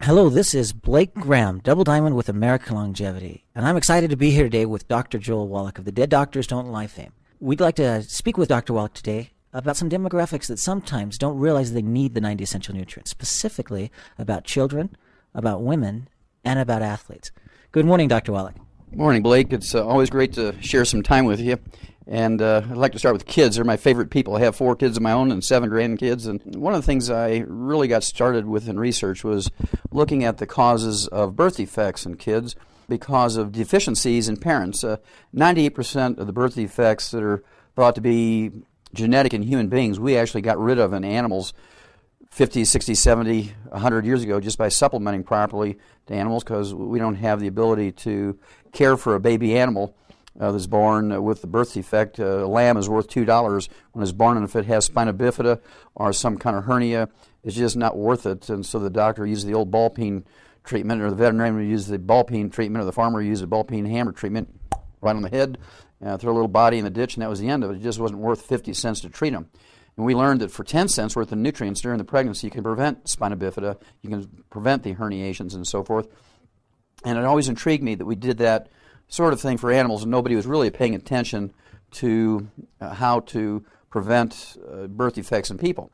Hello, this is Blake Graham, Double Diamond with American Longevity, and I'm excited to be here today with Dr. Joel Wallach of the Dead Doctors Don't Lie fame. We'd like to speak with Dr. Wallach today about some demographics that sometimes don't realize they need the 90 essential nutrients, specifically about children, about women, and about athletes. Good morning, Dr. Wallach. Morning, Blake. It's always great to share some time with you. And I'd like to start with kids. They're my favorite people. I have 4 kids of my own and 7 grandkids. And one of the things I really got started with in research was looking at the causes of birth defects in kids because of deficiencies in parents. 98% of the birth defects that are thought to be genetic in human beings, we actually got rid of in animals 50, 60, 70, 100 years ago just by supplementing properly to animals because we don't have the ability to care for a baby animal that's born with the birth defect. A lamb is worth $2 when it's born, and if it has spina bifida or some kind of hernia, it's just not worth it. And so the doctor uses the old ball peen treatment, or the veterinarian would use the ball peen treatment, or the farmer would use the ball peen hammer treatment right on the head, throw a little body in the ditch, and that was the end of it. It just wasn't worth 50 cents to treat them. And we learned that for 10 cents worth of nutrients during the pregnancy, you can prevent spina bifida, you can prevent the herniations and so forth. And it always intrigued me that we did that sort of thing for animals, and nobody was really paying attention to how to prevent birth defects in people.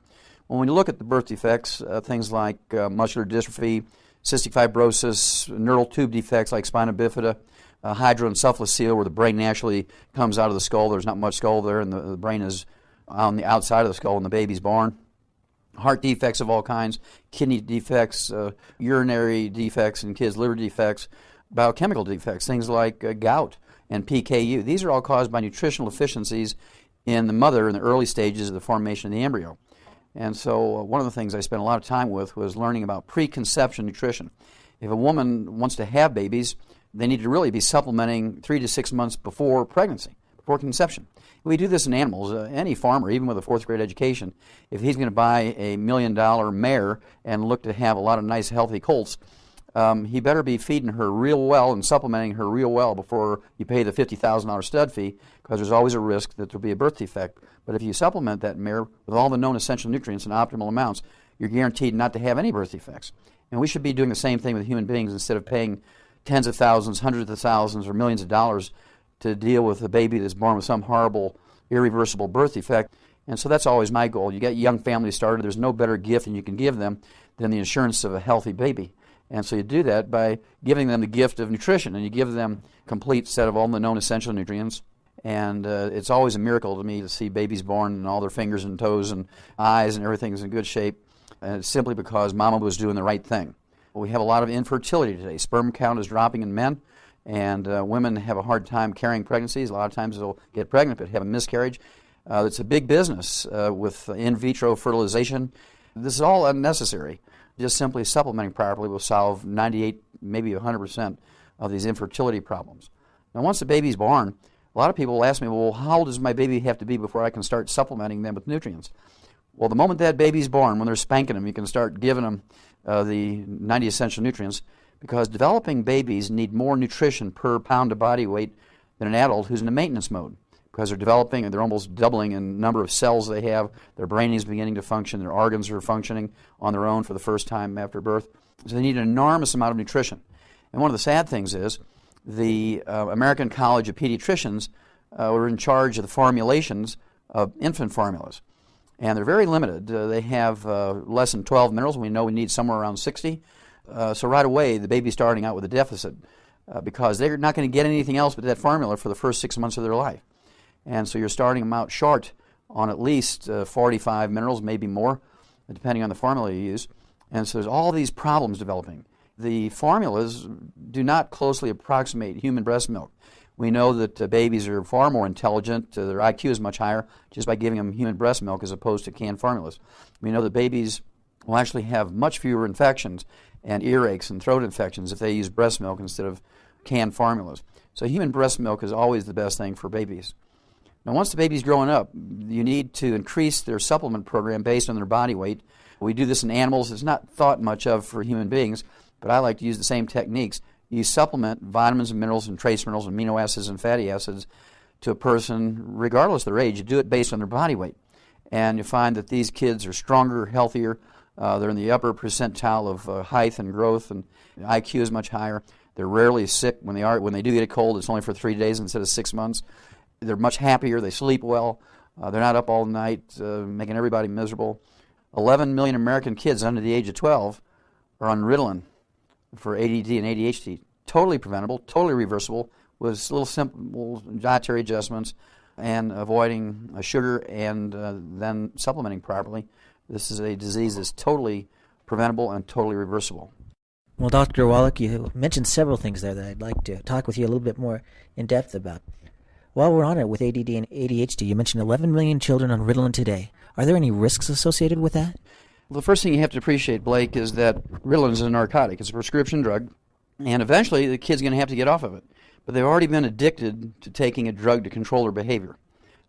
When we look at the birth defects, things like muscular dystrophy, cystic fibrosis, neural tube defects like spina bifida, hydroencephalocele, where the brain naturally comes out of the skull. There's not much skull there, and the brain is on the outside of the skull when the baby's born. Heart defects of all kinds, kidney defects, urinary defects in kids, liver defects, biochemical defects, things like gout and PKU. These are all caused by nutritional deficiencies in the mother in the early stages of the formation of the embryo. And so one of the things I spent a lot of time with was learning about preconception nutrition. If a woman wants to have babies, they need to really be supplementing 3 to 6 months before pregnancy, before conception. We do this in animals. Any farmer, even with a 4th grade education, if he's going to buy a $1 million mare and look to have a lot of nice healthy colts, he better be feeding her real well and supplementing her real well before you pay the $50,000 stud fee, because there's always a risk that there'll be a birth defect. But if you supplement that mare with all the known essential nutrients in optimal amounts, you're guaranteed not to have any birth defects. And we should be doing the same thing with human beings instead of paying tens of thousands, hundreds of thousands, or millions of dollars to deal with a baby that's born with some horrible, irreversible birth defect. And so that's always my goal. You get young families started, there's no better gift than you can give them than the insurance of a healthy baby. And so you do that by giving them the gift of nutrition, and you give them a complete set of all the known essential nutrients. And it's always a miracle to me to see babies born and all their fingers and toes and eyes and everything is in good shape. And it's simply because mama was doing the right thing. We have a lot of infertility today. Sperm count is dropping in men, and women have a hard time carrying pregnancies. A lot of times they'll get pregnant but have a miscarriage. It's a big business with in vitro fertilization. This is all unnecessary. Just simply supplementing properly will solve 98, maybe 100% of these infertility problems. Now, once the baby's born, a lot of people will ask me, well, how old does my baby have to be before I can start supplementing them with nutrients? Well, the moment that baby's born, when they're spanking them, you can start giving them the 90 essential nutrients, because developing babies need more nutrition per pound of body weight than an adult who's in a maintenance mode, because they're developing and they're almost doubling in number of cells they have. Their brain is beginning to function. Their organs are functioning on their own for the first time after birth. So they need an enormous amount of nutrition. And one of the sad things is the American College of Pediatricians were in charge of the formulations of infant formulas. And they're very limited. They have less than 12 minerals. We know we need somewhere around 60. So right away, the baby's starting out with a deficit because they're not going to get anything else but that formula for the first 6 months of their life. And so you're starting them out short on at least 45 minerals, maybe more, depending on the formula you use. And so there's all these problems developing. The formulas do not closely approximate human breast milk. We know that babies are far more intelligent, their IQ is much higher, just by giving them human breast milk as opposed to canned formulas. We know that babies will actually have much fewer infections and earaches and throat infections if they use breast milk instead of canned formulas. So human breast milk is always the best thing for babies. Now, once the baby's growing up, you need to increase their supplement program based on their body weight. We do this in animals. It's not thought much of for human beings, but I like to use the same techniques. You supplement vitamins and minerals and trace minerals, amino acids and fatty acids to a person regardless of their age. You do it based on their body weight. And you find that these kids are stronger, healthier, They're in the upper percentile of height and growth, and IQ is much higher. They're rarely sick. When they do get a cold, it's only for 3 days instead of 6 months. They're much happier. They sleep well. They're not up all night making everybody miserable. 11 million American kids under the age of 12 are on Ritalin for ADD and ADHD. Totally preventable, totally reversible, with little simple dietary adjustments and avoiding sugar and then supplementing properly. This is a disease that's totally preventable and totally reversible. Well, Dr. Wallach, you mentioned several things there that I'd like to talk with you a little bit more in depth about. While we're on it with ADD and ADHD, you mentioned 11 million children on Ritalin today. Are there any risks associated with that? Well, the first thing you have to appreciate, Blake, is that Ritalin is a narcotic. It's a prescription drug, and eventually the kid's going to have to get off of it. But they've already been addicted to taking a drug to control their behavior.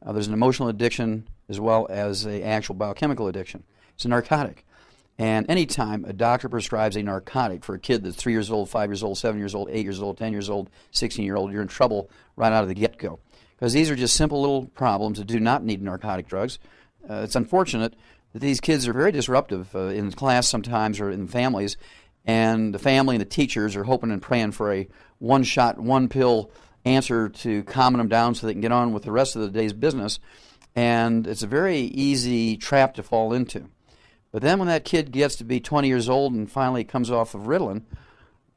There's an emotional addiction as well as an actual biochemical addiction. It's a narcotic. And anytime a doctor prescribes a narcotic for a kid that's 3 years old, 5 years old, 7 years old, 8 years old, 10 years old, 16-year-old, you're in trouble right out of the get-go. Because these are just simple little problems that do not need narcotic drugs. It's unfortunate that these kids are very disruptive in class sometimes or in families, and the family and the teachers are hoping and praying for a one-shot, one-pill answer to calm them down so they can get on with the rest of the day's business. And it's a very easy trap to fall into. But then when that kid gets to be 20 years old and finally comes off of Ritalin,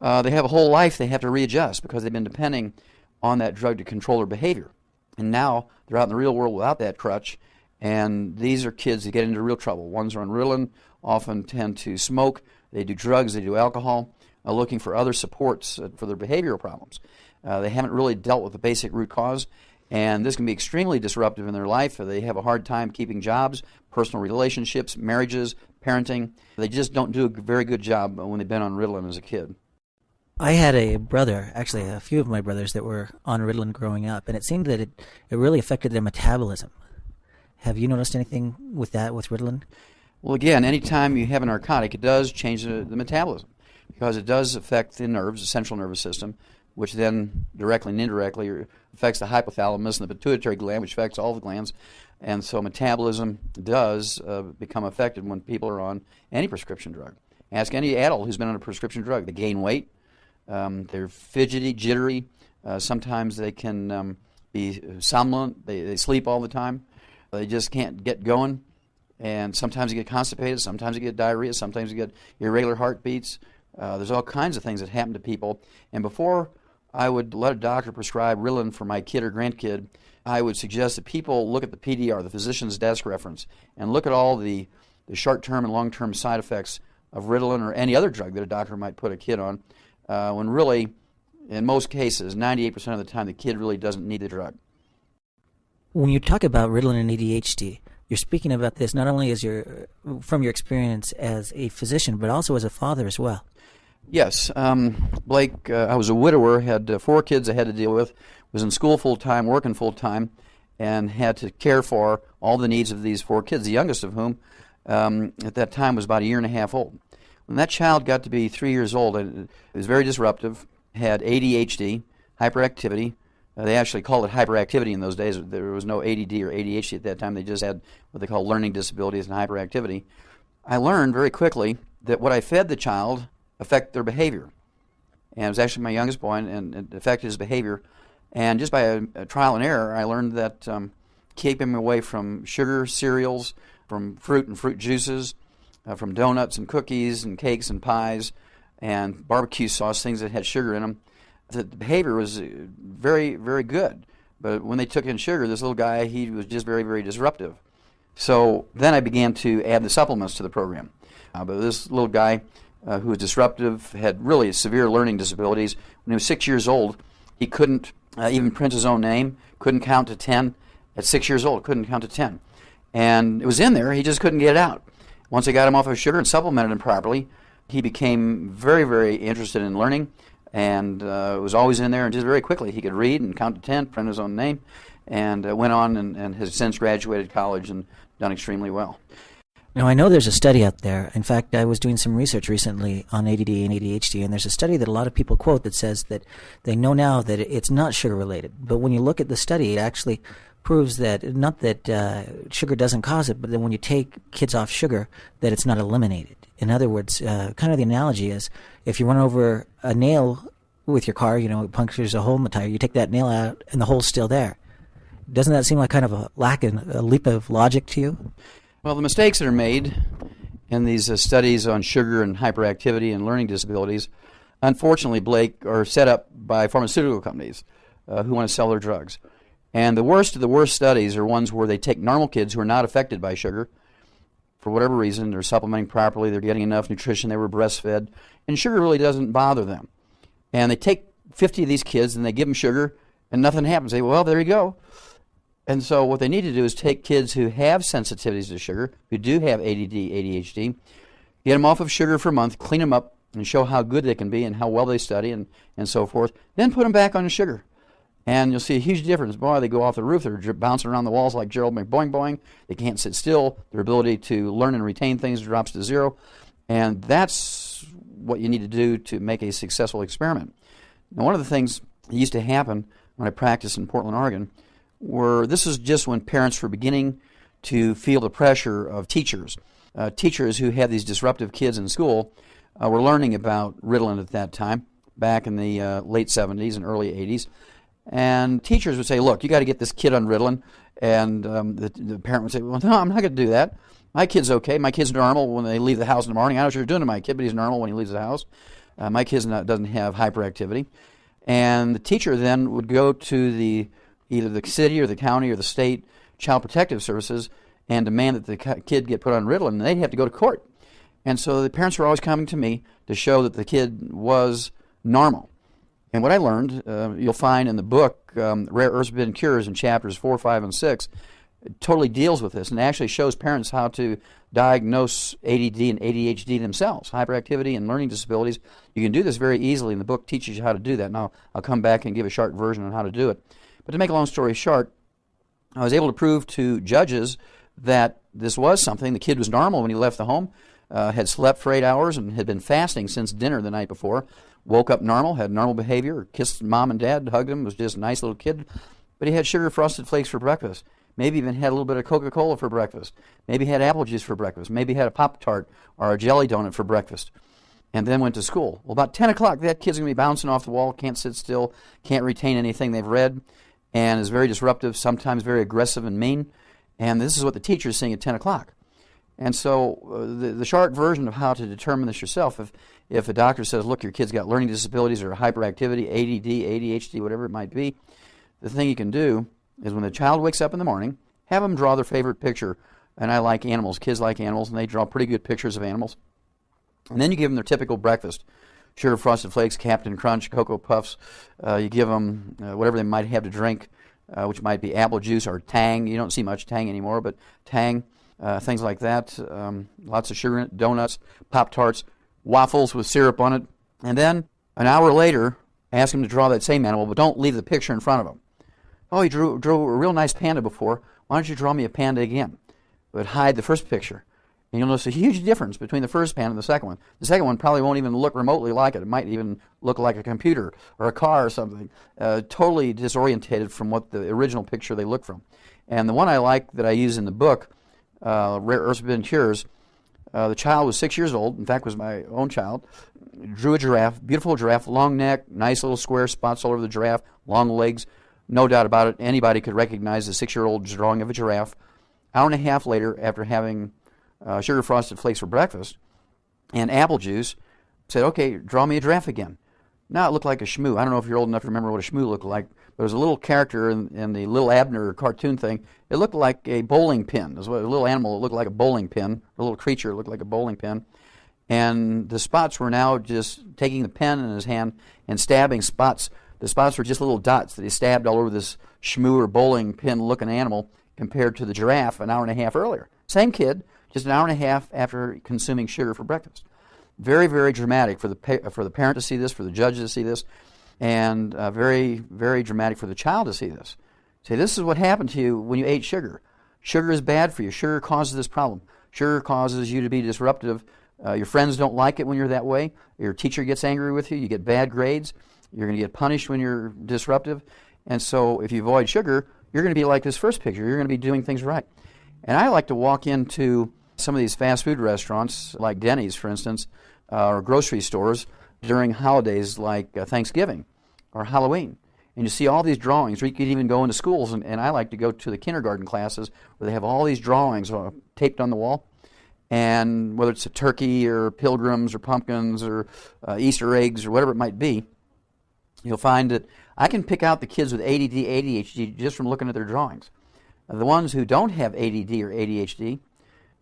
they have a whole life they have to readjust because they've been depending on that drug to control their behavior. And now they're out in the real world without that crutch, and these are kids that get into real trouble. Ones are on Ritalin, often tend to smoke, they do drugs, they do alcohol, looking for other supports for their behavioral problems. They haven't really dealt with the basic root cause, and this can be extremely disruptive in their life. They have a hard time keeping jobs, personal relationships, marriages, parenting. They just don't do a very good job when they've been on Ritalin as a kid. I had a brother, actually a few of my brothers, that were on Ritalin growing up, and it seemed that it really affected their metabolism. Have you noticed anything with that, with Ritalin? Well, again, anytime you have a narcotic, it does change the metabolism because it does affect the nerves, the central nervous system, which then directly and indirectly affects the hypothalamus and the pituitary gland, which affects all the glands. And so metabolism does become affected when people are on any prescription drug. Ask any adult who's been on a prescription drug. They gain weight. They're fidgety, jittery. Sometimes they can be somnolent. They sleep all the time. They just can't get going. And sometimes you get constipated. Sometimes you get diarrhea. Sometimes you get irregular heartbeats. There's all kinds of things that happen to people. And before I would let a doctor prescribe Ritalin for my kid or grandkid, I would suggest that people look at the PDR, the physician's desk reference, and look at all the short-term and long-term side effects of Ritalin or any other drug that a doctor might put a kid on, when really, in most cases, 98% of the time, the kid really doesn't need the drug. When you talk about Ritalin and ADHD, you're speaking about this not only as from your experience as a physician, but also as a father as well. Yes. Blake, I was a widower, had 4 kids I had to deal with, was in school full-time, working full-time, and had to care for all the needs of these 4 kids, the youngest of whom at that time was about a year and a half old. When that child got to be 3 years old, it was very disruptive, had ADHD, hyperactivity. They actually called it hyperactivity in those days. There was no ADD or ADHD at that time. They just had what they call learning disabilities and hyperactivity. I learned very quickly that what I fed the child affected their behavior. And it was actually my youngest boy, and it affected his behavior. And just by a trial and error, I learned that keeping him away from sugar, cereals, from fruit and fruit juices, from donuts and cookies and cakes and pies and barbecue sauce, things that had sugar in them, the behavior was very, very good. But when they took in sugar, this little guy, he was just very, very disruptive. So then I began to add the supplements to the program. But this little guy who was disruptive, had really severe learning disabilities. When he was 6 years old, he couldn't even print his own name, couldn't count to 10. At 6 years old, couldn't count to 10. And it was in there, he just couldn't get it out. Once I got him off of sugar and supplemented him properly, he became very, very interested in learning, and was always in there, and just very quickly he could read and count to 10, print his own name, and went on and has since graduated college and done extremely well. Now, I know there's a study out there. In fact, I was doing some research recently on ADD and ADHD, and there's a study that a lot of people quote that says that they know now that it's not sugar-related. But when you look at the study, it actually proves that, not that sugar doesn't cause it, but that when you take kids off sugar, that it's not eliminated. In other words, kind of the analogy is, if you run over a nail with your car, it punctures a hole in the tire, you take that nail out and the hole's still there. Doesn't that seem like kind of a leap of logic to you? Well, the mistakes that are made in these studies on sugar and hyperactivity and learning disabilities, unfortunately, Blake, are set up by pharmaceutical companies who want to sell their drugs. And the worst of the worst studies are ones where they take normal kids who are not affected by sugar for whatever reason. They're supplementing properly, they're getting enough nutrition, they were breastfed, and sugar really doesn't bother them. And they take 50 of these kids and they give them sugar and nothing happens. They say, well, there you go. And so what they need to do is take kids who have sensitivities to sugar, who do have ADD, ADHD, get them off of sugar for a month, clean them up, and show how good they can be and how well they study and so forth. Then put them back on sugar. And you'll see a huge difference. Boy, they go off the roof. They're bouncing around the walls like Gerald McBoing Boing. They can't sit still. Their ability to learn and retain things drops to zero. And that's what you need to do to make a successful experiment. Now, one of the things that used to happen when I practiced in Portland, Oregon, this is just when parents were beginning to feel the pressure of teachers. Teachers who had these disruptive kids in school were learning about Ritalin at that time, back in the late 70s and early 80s. And teachers would say, look, you got to get this kid on Ritalin. And the parent would say, well, no, I'm not going to do that. My kid's okay. My kid's normal when they leave the house in the morning. I know what you're doing to my kid, but he's normal when he leaves the house. My kid doesn't have hyperactivity. And the teacher then would go to either the city or the county or the state child protective services and demand that the kid get put on Ritalin, and they'd have to go to court. And so the parents were always coming to me to show that the kid was normal. And what I learned, you'll find in the book, Rare Earths Forbidden Cures, in chapters 4, 5, and 6, it totally deals with this and actually shows parents how to diagnose ADD and ADHD themselves, hyperactivity and learning disabilities. You can do this very easily, and the book teaches you how to do that. Now, I'll come back and give a short version on how to do it. But to make a long story short, I was able to prove to judges that this was something. The kid was normal when he left the home, had slept for 8 hours and had been fasting since dinner the night before, woke up normal, had normal behavior, kissed mom and dad, hugged him, was just a nice little kid. But he had sugar frosted flakes for breakfast. Maybe even had a little bit of Coca-Cola for breakfast. Maybe had apple juice for breakfast. Maybe had a Pop-Tart or a jelly donut for breakfast. And then went to school. Well, about 10 o'clock, that kid's going to be bouncing off the wall, can't sit still, can't retain anything they've read, and is very disruptive, sometimes very aggressive and mean. And this is what the teacher is seeing at 10 o'clock. And so the short version of how to determine this yourself, if a doctor says, look, your kid's got learning disabilities or hyperactivity, ADD, ADHD, whatever it might be, the thing you can do is when the child wakes up in the morning, have them draw their favorite picture. And I like animals. Kids like animals, and they draw pretty good pictures of animals. And then you give them their typical breakfast. Sugar Frosted Flakes, Captain Crunch, Cocoa Puffs. You give them whatever they might have to drink, which might be apple juice or Tang. You don't see much Tang anymore, but Tang, things like that. Lots of sugar in it, donuts, Pop-Tarts, waffles with syrup on it. And then an hour later, ask them to draw that same animal, but don't leave the picture in front of them. Oh, you drew a real nice panda before. Why don't you draw me a panda again? But hide the first picture. And you'll notice a huge difference between the first panda and the second one. The second one probably won't even look remotely like it. It might even look like a computer or a car or something. Totally disorientated from what the original picture they look from. And the one I like that I use in the book, Rare Earths Forbidden Cures, the child was 6 years old, in fact was my own child, drew a giraffe, beautiful giraffe, long neck, nice little square spots all over the giraffe, long legs. No doubt about it, anybody could recognize the 6-year-old's drawing of a giraffe. Hour and a half later, after having Sugar Frosted Flakes for breakfast and apple juice, said, okay, draw me a giraffe again. Now it looked like a shmoo. I don't know if you're old enough to remember what a shmoo looked like, but there was a little character in the Little Abner cartoon thing. It looked like a bowling pin. It was a little animal that looked like a bowling pin, a little creature that looked like a bowling pin. And the spots were now just taking the pen in his hand and stabbing spots. The spots were just little dots that he stabbed all over this shmoo or bowling pin-looking animal compared to the giraffe an hour and a half earlier. Same kid, just an hour and a half after consuming sugar for breakfast. Very, very dramatic for the parent to see this, for the judge to see this, and very, very dramatic for the child to see this. Say, this is what happened to you when you ate sugar. Sugar is bad for you. Sugar causes this problem. Sugar causes you to be disruptive. Your friends don't like it when you're that way. Your teacher gets angry with you. You get bad grades. You're going to get punished when you're disruptive. And so if you avoid sugar, you're going to be like this first picture. You're going to be doing things right. And I like to walk into some of these fast food restaurants, like Denny's, for instance, or grocery stores during holidays like Thanksgiving or Halloween. And you see all these drawings, or you could even go into schools, and I like to go to the kindergarten classes where they have all these drawings taped on the wall. And whether it's a turkey or pilgrims or pumpkins or Easter eggs or whatever it might be, you'll find that I can pick out the kids with ADD, ADHD just from looking at their drawings. The ones who don't have ADD or ADHD,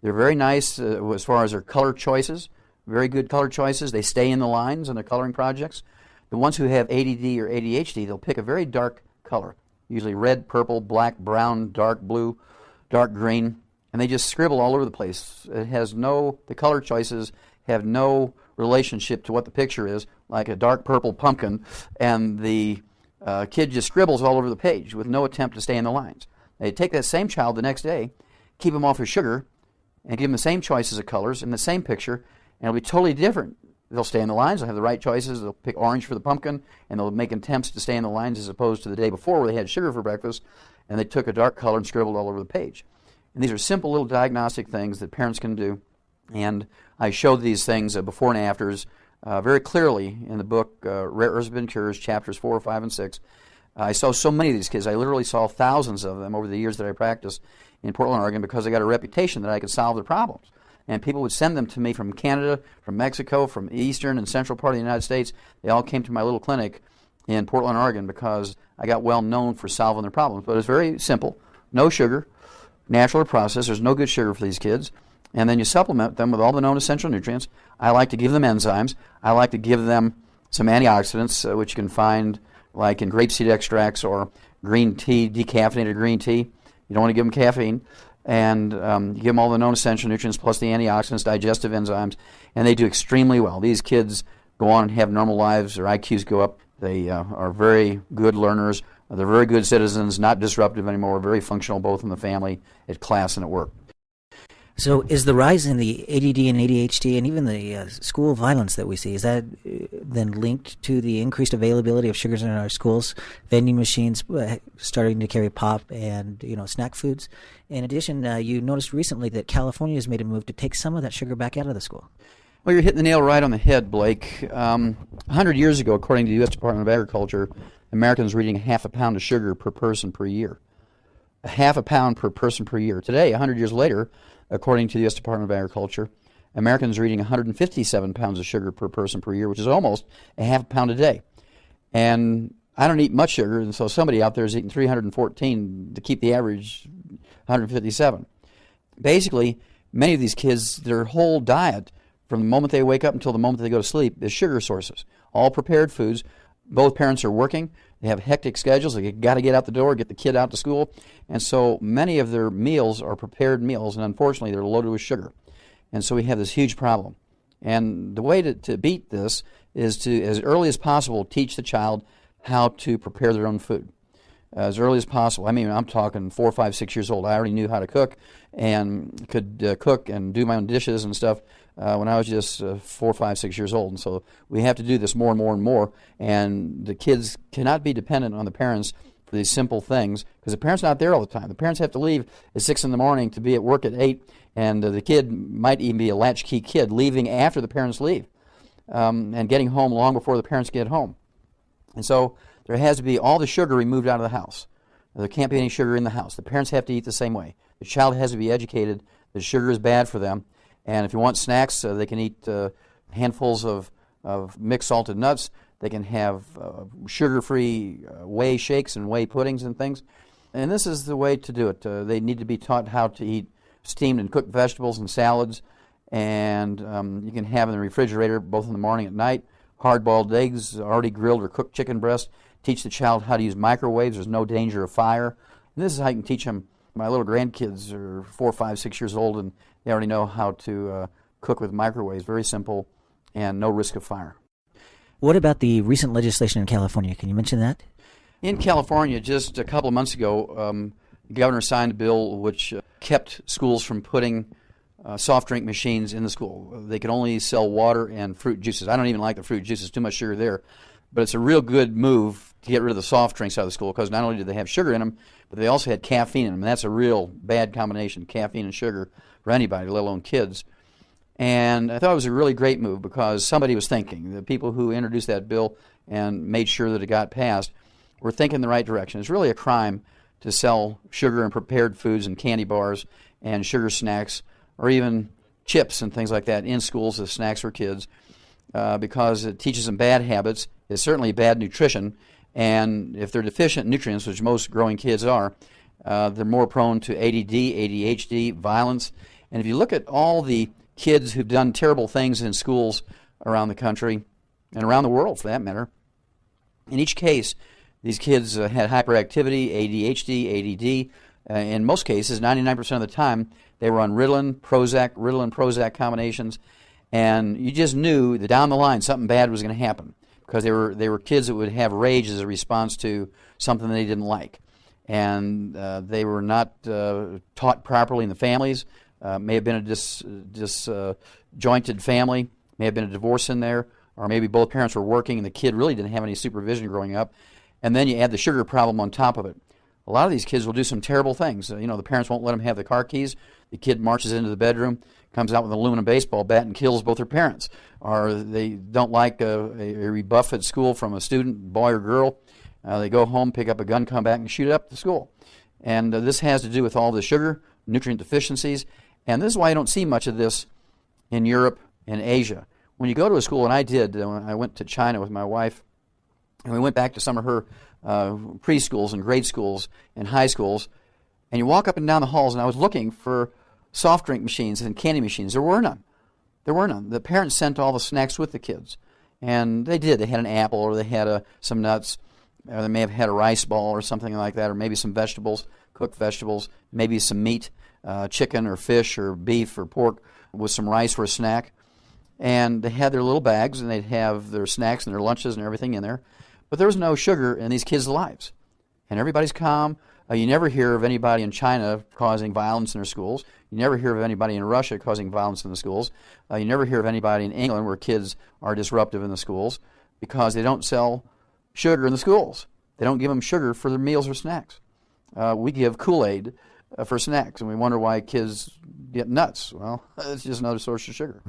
they're very nice as far as their color choices, very good color choices. They stay in the lines on their coloring projects. The ones who have ADD or ADHD, they'll pick a very dark color, usually red, purple, black, brown, dark blue, dark green, and they just scribble all over the place. The color choices have no relationship to what the picture is, like a dark purple pumpkin, and the kid just scribbles all over the page with no attempt to stay in the lines. They take that same child the next day, keep him off his sugar, and give him the same choices of colors in the same picture, and it'll be totally different. They'll stay in the lines, they'll have the right choices, they'll pick orange for the pumpkin, and they'll make attempts to stay in the lines as opposed to the day before where they had sugar for breakfast, and they took a dark color and scribbled all over the page. And these are simple little diagnostic things that parents can do, and I showed these things before and afters very clearly in the book, Rare Urban Cures, chapters 4, 5, and 6. I saw so many of these kids. I literally saw thousands of them over the years that I practiced in Portland, Oregon, because I got a reputation that I could solve their problems. And people would send them to me from Canada, from Mexico, from the eastern and central part of the United States. They all came to my little clinic in Portland, Oregon, because I got well known for solving their problems. But it's very simple. No sugar, natural or processed. There's no good sugar for these kids. And then you supplement them with all the known essential nutrients. I like to give them enzymes. I like to give them some antioxidants, which you can find like in grapeseed extracts or green tea, decaffeinated green tea. You don't want to give them caffeine. And you give them all the known essential nutrients plus the antioxidants, digestive enzymes, and they do extremely well. These kids go on and have normal lives. Their IQs go up. They are very good learners. They're very good citizens, not disruptive anymore, very functional both in the family, at class, and at work. So is the rise in the ADD and ADHD and even the school violence that we see, is that then linked to the increased availability of sugars in our schools, vending machines starting to carry pop and snack foods? In addition, you noticed recently that California has made a move to take some of that sugar back out of the school. Well, you're hitting the nail right on the head, Blake. 100 years ago, according to the U.S. Department of Agriculture, Americans were eating half a pound of sugar per person per year. A half a pound per person per year. Today, 100 years later, according to the U.S. Department of Agriculture, Americans are eating 157 pounds of sugar per person per year, which is almost a half a pound a day. And I don't eat much sugar, and so somebody out there is eating 314 to keep the average 157. Basically, many of these kids, their whole diet, from the moment they wake up until the moment they go to sleep, is sugar sources. All prepared foods. Both parents are working. They have hectic schedules. They got to get out the door, get the kid out to school. And so many of their meals are prepared meals, and unfortunately they're loaded with sugar. And so we have this huge problem. And the way to beat this is to, as early as possible, teach the child how to prepare their own food. As early as possible. I mean, I'm talking 4, 5, 6 years old. I already knew how to cook and could cook and do my own dishes and stuff when I was just 4, 5, 6 years old. And so we have to do this more and more and more. And the kids cannot be dependent on the parents for these simple things because the parents are not there all the time. The parents have to leave at 6 in the morning to be at work at 8, and the kid might even be a latchkey kid leaving after the parents leave and getting home long before the parents get home. And so there has to be all the sugar removed out of the house. There can't be any sugar in the house. The parents have to eat the same way. The child has to be educated that sugar is bad for them. And if you want snacks, they can eat handfuls of mixed salted nuts. They can have sugar-free whey shakes and whey puddings and things. And this is the way to do it. They need to be taught how to eat steamed and cooked vegetables and salads. And you can have in the refrigerator both in the morning and at night. Hard-boiled eggs, already grilled or cooked chicken breast. Teach the child how to use microwaves. There's no danger of fire. And this is how you can teach them. My little grandkids are 4, 5, 6 years old, and they already know how to cook with microwaves. Very simple and no risk of fire. What about the recent legislation in California? Can you mention that? In California, just a couple of months ago, the governor signed a bill which kept schools from putting soft drink machines in the school. They could only sell water and fruit juices. I don't even like the fruit juices, too much sugar there. But it's a real good move to get rid of the soft drinks out of the school, because not only did they have sugar in them, but they also had caffeine in them. And that's a real bad combination, caffeine and sugar, for anybody, let alone kids. And I thought it was a really great move because somebody was thinking. The people who introduced that bill and made sure that it got passed were thinking in the right direction. It's really a crime to sell sugar and prepared foods and candy bars and sugar snacks or even chips and things like that in schools as snacks for kids because it teaches them bad habits. It's certainly bad nutrition. And if they're deficient in nutrients, which most growing kids are, they're more prone to ADD, ADHD, violence. And if you look at all the kids who've done terrible things in schools around the country and around the world, for that matter, in each case, these kids had hyperactivity, ADHD, ADD. In most cases, 99% of the time, they were on Ritalin, Prozac combinations, and you just knew that down the line something bad was going to happen because they were kids that would have rage as a response to something they didn't like, and they were not taught properly in the families. May have been a disjointed family, may have been a divorce in there, or maybe both parents were working and the kid really didn't have any supervision growing up. And then you add the sugar problem on top of it. A lot of these kids will do some terrible things. The parents won't let them have the car keys. The kid marches into the bedroom, comes out with an aluminum baseball bat and kills both their parents. Or they don't like a rebuff at school from a student, boy or girl. They go home, pick up a gun, come back and shoot it up the school. And this has to do with all the sugar, nutrient deficiencies. And this is why I don't see much of this in Europe and Asia. When you go to a school, and I did, when I went to China with my wife, and we went back to some of her preschools and grade schools and high schools, and you walk up and down the halls, and I was looking for soft drink machines and candy machines. There were none. There were none. The parents sent all the snacks with the kids, and they did. They had an apple, or they had some nuts, or they may have had a rice ball or something like that, or maybe some vegetables, cooked vegetables, maybe some meat, chicken or fish or beef or pork with some rice for a snack. And they had their little bags, and they'd have their snacks and their lunches and everything in there. But there was no sugar in these kids' lives. And everybody's calm. You never hear of anybody in China causing violence in their schools. You never hear of anybody in Russia causing violence in the schools. You never hear of anybody in England where kids are disruptive in the schools because they don't sell sugar in the schools. They don't give them sugar for their meals or snacks. We give Kool-Aid for snacks, and we wonder why kids get nuts. Well, it's just another source of sugar.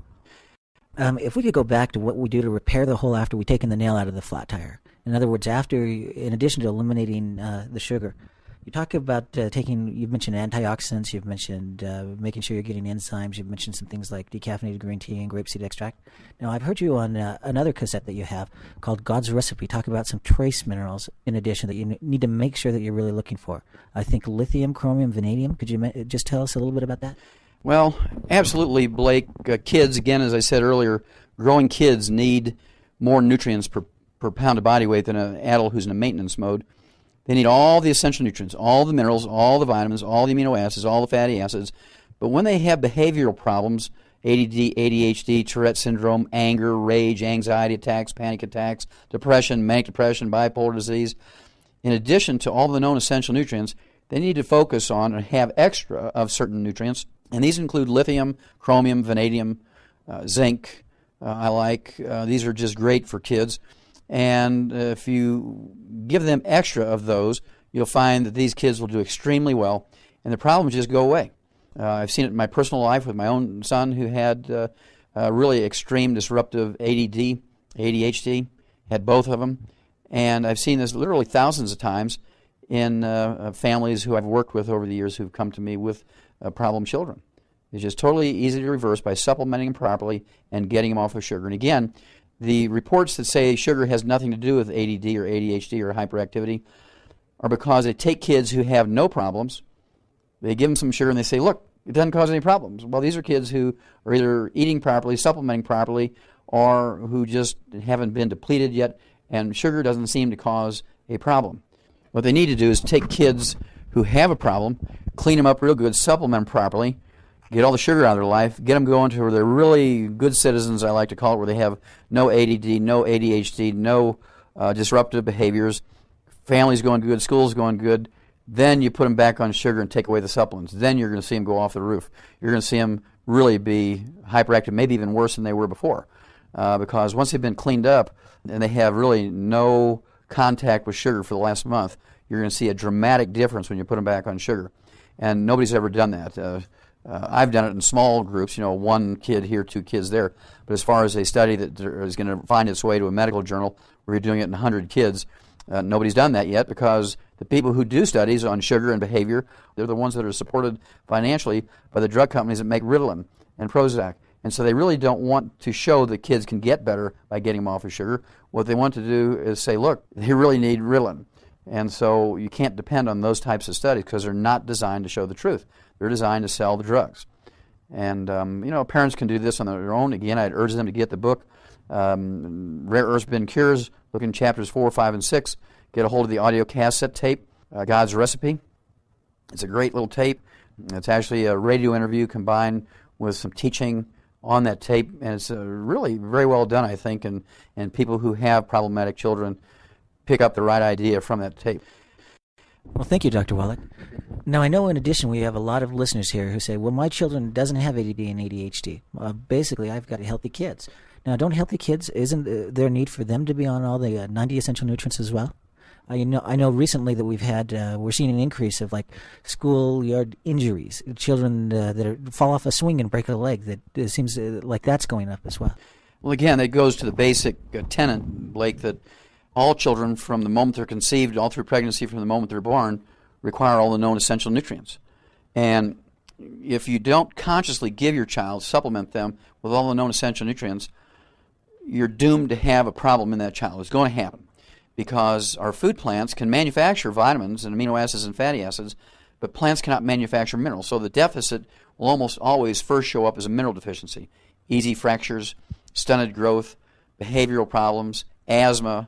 If we could go back to what we do to repair the hole after we've taken the nail out of the flat tire. In other words, in addition to eliminating the sugar, you talk about you've mentioned antioxidants, you've mentioned making sure you're getting enzymes, you've mentioned some things like decaffeinated green tea and grapeseed extract. Now, I've heard you on another cassette that you have called God's Recipe talk about some trace minerals in addition that you need to make sure that you're really looking for. I think lithium, chromium, vanadium. Could you just tell us a little bit about that? Well, absolutely, Blake. Kids, again, as I said earlier, growing kids need more nutrients per pound of body weight than an adult who's in a maintenance mode. They need all the essential nutrients, all the minerals, all the vitamins, all the amino acids, all the fatty acids. But when they have behavioral problems, ADD, ADHD, Tourette syndrome, anger, rage, anxiety attacks, panic attacks, depression, manic depression, bipolar disease, in addition to all the known essential nutrients, they need to focus on and have extra of certain nutrients. And these include lithium, chromium, vanadium, zinc. These are just great for kids. And if you give them extra of those, you'll find that these kids will do extremely well, and the problems just go away. I've seen it in my personal life with my own son who had really extreme disruptive ADD, ADHD, had both of them. And I've seen this literally thousands of times in families who I've worked with over the years who've come to me with problem children. It's just totally easy to reverse by supplementing them properly and getting them off of sugar. And again, the reports that say sugar has nothing to do with ADD or ADHD or hyperactivity are because they take kids who have no problems, they give them some sugar, and they say, look, it doesn't cause any problems. Well, these are kids who are either eating properly, supplementing properly, or who just haven't been depleted yet, and sugar doesn't seem to cause a problem. What they need to do is take kids who have a problem, clean them up real good, supplement them properly, get all the sugar out of their life, get them going to where they're really good citizens, I like to call it, where they have no ADD, no ADHD, no disruptive behaviors, families going good, schools going good. Then you put them back on sugar and take away the supplements. Then you're going to see them go off the roof. You're going to see them really be hyperactive, maybe even worse than they were before. Because once they've been cleaned up and they have really no contact with sugar for the last month, you're going to see a dramatic difference when you put them back on sugar. And nobody's ever done that. I've done it in small groups, one kid here, 2 kids there. But as far as a study that is going to find its way to a medical journal where you're doing it in 100 kids, nobody's done that yet, because the people who do studies on sugar and behavior, they're the ones that are supported financially by the drug companies that make Ritalin and Prozac. And so they really don't want to show that kids can get better by getting them off of sugar. What they want to do is say, look, they really need Ritalin. And so you can't depend on those types of studies because they're not designed to show the truth. They're designed to sell the drugs. And, parents can do this on their own. Again, I'd urge them to get the book, Rare Earths Bin Cures, look in chapters 4, 5, and 6. Get a hold of the audio cassette tape, God's Recipe. It's a great little tape. It's actually a radio interview combined with some teaching on that tape, and it's really very well done, I think, and people who have problematic children pick up the right idea from that tape. Well, thank you, Dr. Wallach. Now, I know in addition we have a lot of listeners here who say, well, my children doesn't have ADD and ADHD. Basically, I've got healthy kids. Now, don't healthy kids, isn't there a need for them to be on all the 90 essential nutrients as well? I know recently that we're seeing an increase of schoolyard injuries, children that fall off a swing and break a leg. That it seems like that's going up as well. Well, again, that goes to the basic tenet, Blake, that all children from the moment they're conceived, all through pregnancy, from the moment they're born, require all the known essential nutrients. And if you don't consciously give your child, supplement them with all the known essential nutrients, you're doomed to have a problem in that child. It's going to happen. Because our food plants can manufacture vitamins and amino acids and fatty acids, but plants cannot manufacture minerals. So the deficit will almost always first show up as a mineral deficiency. Easy fractures, stunted growth, behavioral problems, asthma,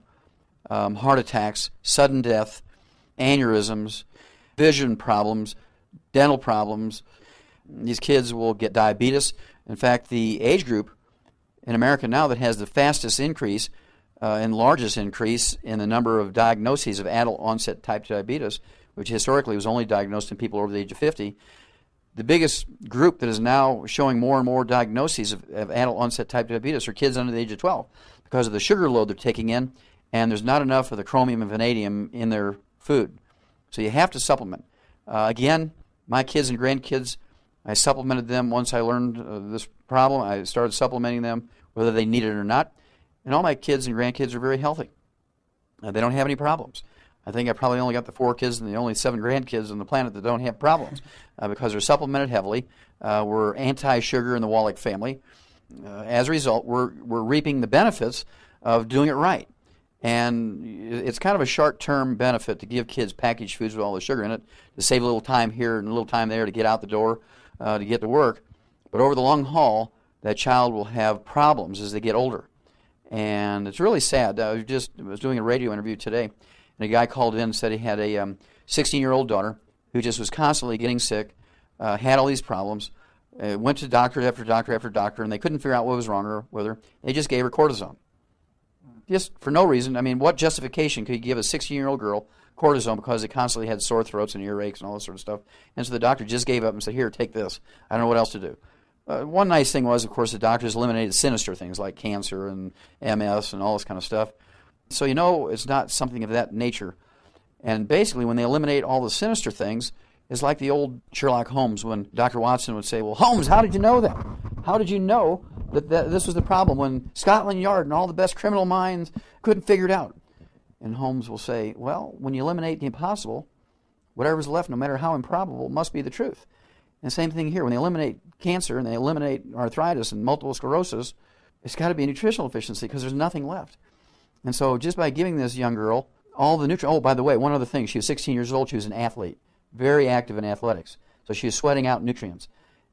heart attacks, sudden death, aneurysms, vision problems, dental problems. These kids will get diabetes. In fact, the age group in America now that has the fastest increase and largest increase in the number of diagnoses of adult-onset type 2 diabetes, which historically was only diagnosed in people over the age of 50, the biggest group that is now showing more and more diagnoses of adult-onset type 2 diabetes are kids under the age of 12 because of the sugar load they're taking in, and there's not enough of the chromium and vanadium in their food. So you have to supplement. Again, my kids and grandkids, I supplemented them once I learned this problem. I started supplementing them whether they need it or not. And all my kids and grandkids are very healthy. They don't have any problems. I think I probably only got the 4 kids and the only 7 grandkids on the planet that don't have problems because they're supplemented heavily. We're anti-sugar in the Wallach family. As a result, we're reaping the benefits of doing it right. And it's kind of a short-term benefit to give kids packaged foods with all the sugar in it, to save a little time here and a little time there to get out the door, to get to work. But over the long haul, that child will have problems as they get older. And it's really sad. I was doing a radio interview today, and a guy called in and said he had a 16-year-old daughter who just was constantly getting sick, had all these problems, went to doctor after doctor after doctor, and they couldn't figure out what was wrong with her. They just gave her cortisone. Just for no reason. I mean, what justification could you give a 16-year-old girl cortisone because they constantly had sore throats and earaches and all this sort of stuff? And so the doctor just gave up and said, here, take this. I don't know what else to do. One nice thing was, of course, the doctors eliminated sinister things like cancer and MS and all this kind of stuff. So it's not something of that nature. And basically, when they eliminate all the sinister things, it's like the old Sherlock Holmes when Dr. Watson would say, well, Holmes, how did you know that? How did you know that this was the problem when Scotland Yard and all the best criminal minds couldn't figure it out? And Holmes will say, well, when you eliminate the impossible, whatever's left, no matter how improbable, must be the truth. And the same thing here. When they eliminate cancer and they eliminate arthritis and multiple sclerosis, it's got to be a nutritional deficiency because there's nothing left. And so just by giving this young girl all the nutrients. Oh, by the way, one other thing. She was 16 years old. She was an athlete, very active in athletics. So she was sweating out nutrients.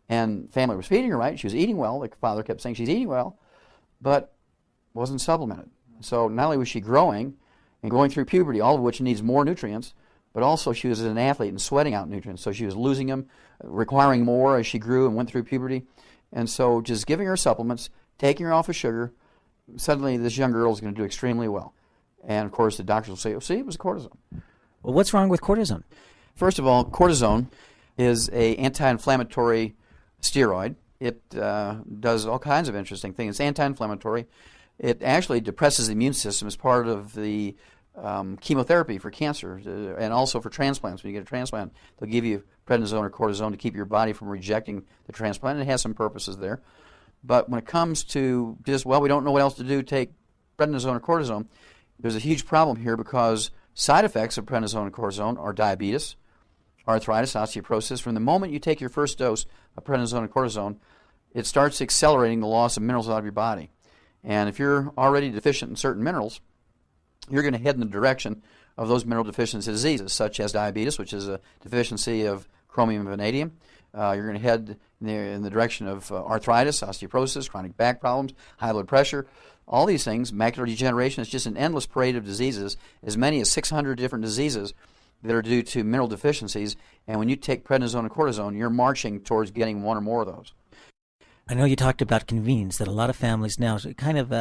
And family was feeding her right. She was eating well. The father kept saying she's eating well, but wasn't supplemented. So not only was she growing and going through puberty, all of which needs more nutrients, but also she was an athlete and sweating out nutrients. So she was losing them, requiring more as she grew and went through puberty. And so just giving her supplements, taking her off of sugar, suddenly this young girl is going to do extremely well. And, of course, the doctors will say, oh, see, it was cortisone. Well, what's wrong with cortisone? First of all, cortisone is an anti-inflammatory steroid. It does all kinds of interesting things. It's anti-inflammatory. It actually depresses the immune system as part of the chemotherapy for cancer, and also for transplants. When you get a transplant, they'll give you prednisone or cortisone to keep your body from rejecting the transplant. It has some purposes there. But when it comes to just, we don't know what else to do, take prednisone or cortisone, there's a huge problem here because side effects of prednisone and cortisone are diabetes, arthritis, osteoporosis. From the moment you take your first dose of prednisone and cortisone, it starts accelerating the loss of minerals out of your body. And if you're already deficient in certain minerals, you're going to head in the direction of those mineral deficiency diseases, such as diabetes, which is a deficiency of chromium and vanadium. You're going to head in the direction of arthritis, osteoporosis, chronic back problems, high blood pressure. All these things, macular degeneration, is just an endless parade of diseases, as many as 600 different diseases that are due to mineral deficiencies. And when you take prednisone and cortisone, you're marching towards getting one or more of those. I know you talked about convenience, that a lot of families now, kind of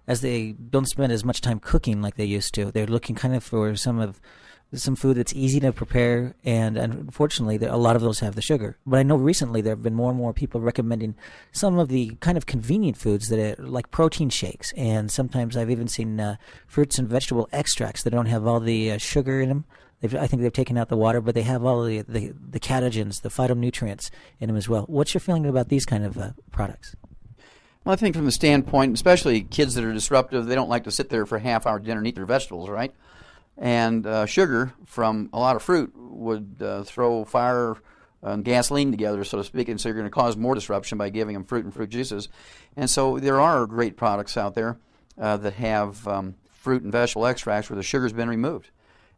as they don't spend as much time cooking like they used to, they're looking kind of for some food that's easy to prepare, and unfortunately, a lot of those have the sugar. But I know recently there have been more and more people recommending some of the kind of convenient foods that are like protein shakes, and sometimes I've even seen fruits and vegetable extracts that don't have all the sugar in them. I think they've taken out the water, but they have all the catechins, the phytonutrients in them as well. What's your feeling about these kind of products? Well, I think from the standpoint, especially kids that are disruptive, they don't like to sit there for a half-hour dinner and eat their vegetables, right? And sugar from a lot of fruit would throw fire and gasoline together, so to speak, and so you're going to cause more disruption by giving them fruit and fruit juices. And so there are great products out there that have fruit and vegetable extracts where the sugar's been removed.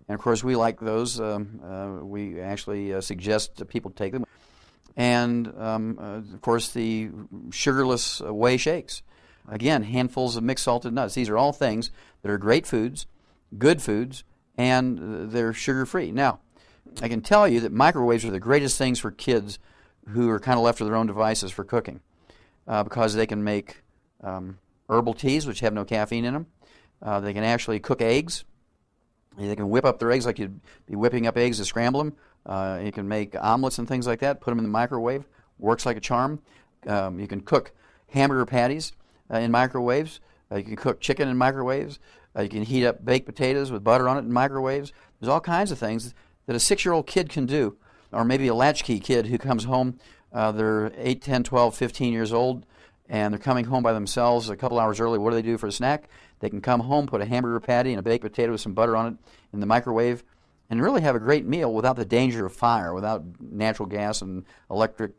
And, of course, we like those. We actually suggest that people take them. And, of course, the sugarless whey shakes. Again, handfuls of mixed salted nuts. These are all things that are great foods, good foods, and they're sugar-free. Now, I can tell you that microwaves are the greatest things for kids who are kind of left to their own devices for cooking because they can make herbal teas, which have no caffeine in them. They can actually cook eggs. They can whip up their eggs like you'd be whipping up eggs to scramble them. You can make omelets and things like that, put them in the microwave. Works like a charm. You can cook hamburger patties in microwaves. You can cook chicken in microwaves. You can heat up baked potatoes with butter on it in microwaves. There's all kinds of things that a 6-year-old kid can do, or maybe a latchkey kid who comes home. They're 8, 10, 12, 15 years old, and they're coming home by themselves a couple hours early. What do they do for a snack? They can come home, put a hamburger patty and a baked potato with some butter on it in the microwave, and really have a great meal without the danger of fire, without natural gas and electric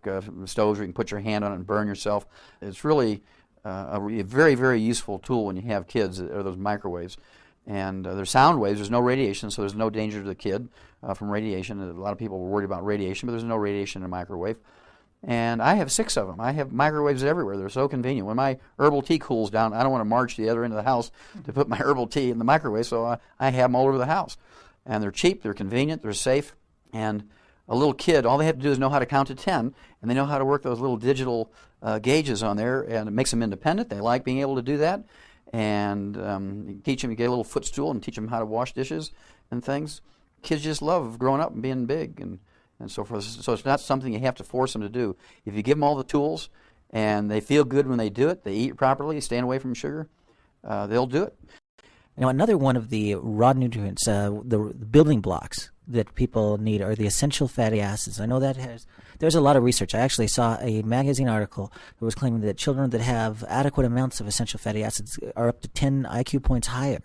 stoves where you can put your hand on it and burn yourself. It's really a very, very useful tool when you have kids, are those microwaves. And they're sound waves. There's no radiation, so there's no danger to the kid from radiation. A lot of people were worried about radiation, but there's no radiation in a microwave. And I have 6 of them. I have microwaves everywhere. They're so convenient. When my herbal tea cools down, I don't want to march to the other end of the house to put my herbal tea in the microwave, so I have them all over the house. And they're cheap, they're convenient, they're safe. And a little kid, all they have to do is know how to count to 10, and they know how to work those little digital gauges on there, and it makes them independent. They like being able to do that. And you teach them, you get a little footstool and teach them how to wash dishes and things. Kids just love growing up and being big and so forth. So it's not something you have to force them to do. If you give them all the tools and they feel good when they do it, they eat properly, staying away from sugar, they'll do it. Now, another one of the raw nutrients, the building blocks that people need are the essential fatty acids. I know that there's a lot of research. I actually saw a magazine article that was claiming that children that have adequate amounts of essential fatty acids are up to 10 IQ points higher.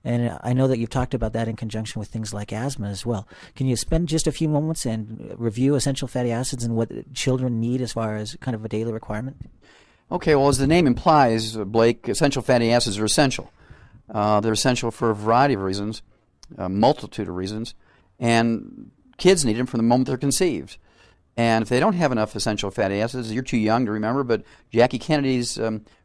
And I know that you've talked about that in conjunction with things like asthma as well. Can you spend just a few moments and review essential fatty acids and what children need as far as kind of a daily requirement? Okay, well, as the name implies, Blake, essential fatty acids are essential. They're essential for a variety of reasons, a multitude of reasons, and kids need them from the moment they're conceived. And if they don't have enough essential fatty acids, you're too young to remember, but Jackie Kennedy's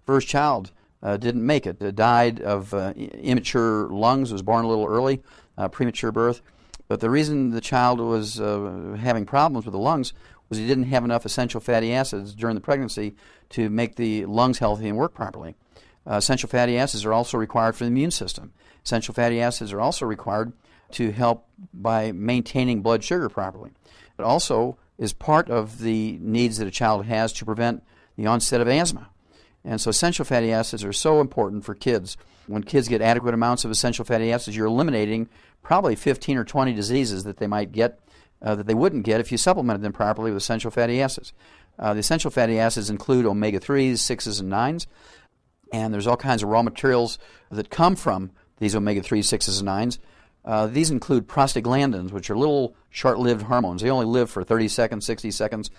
first child didn't make it. Died of immature lungs, was born a little early, premature birth. But the reason the child was having problems with the lungs was he didn't have enough essential fatty acids during the pregnancy to make the lungs healthy and work properly. Essential fatty acids are also required for the immune system. Essential fatty acids are also required to help by maintaining blood sugar properly. It also is part of the needs that a child has to prevent the onset of asthma. And so essential fatty acids are so important for kids. When kids get adequate amounts of essential fatty acids, you're eliminating probably 15 or 20 diseases that they might get that they wouldn't get if you supplemented them properly with essential fatty acids. The essential fatty acids include omega-3s, 6s, and 9s, and there's all kinds of raw materials that come from these omega-3s, 6s, and 9s. These include prostaglandins, which are little short-lived hormones. They only live for 30 seconds, 60 seconds,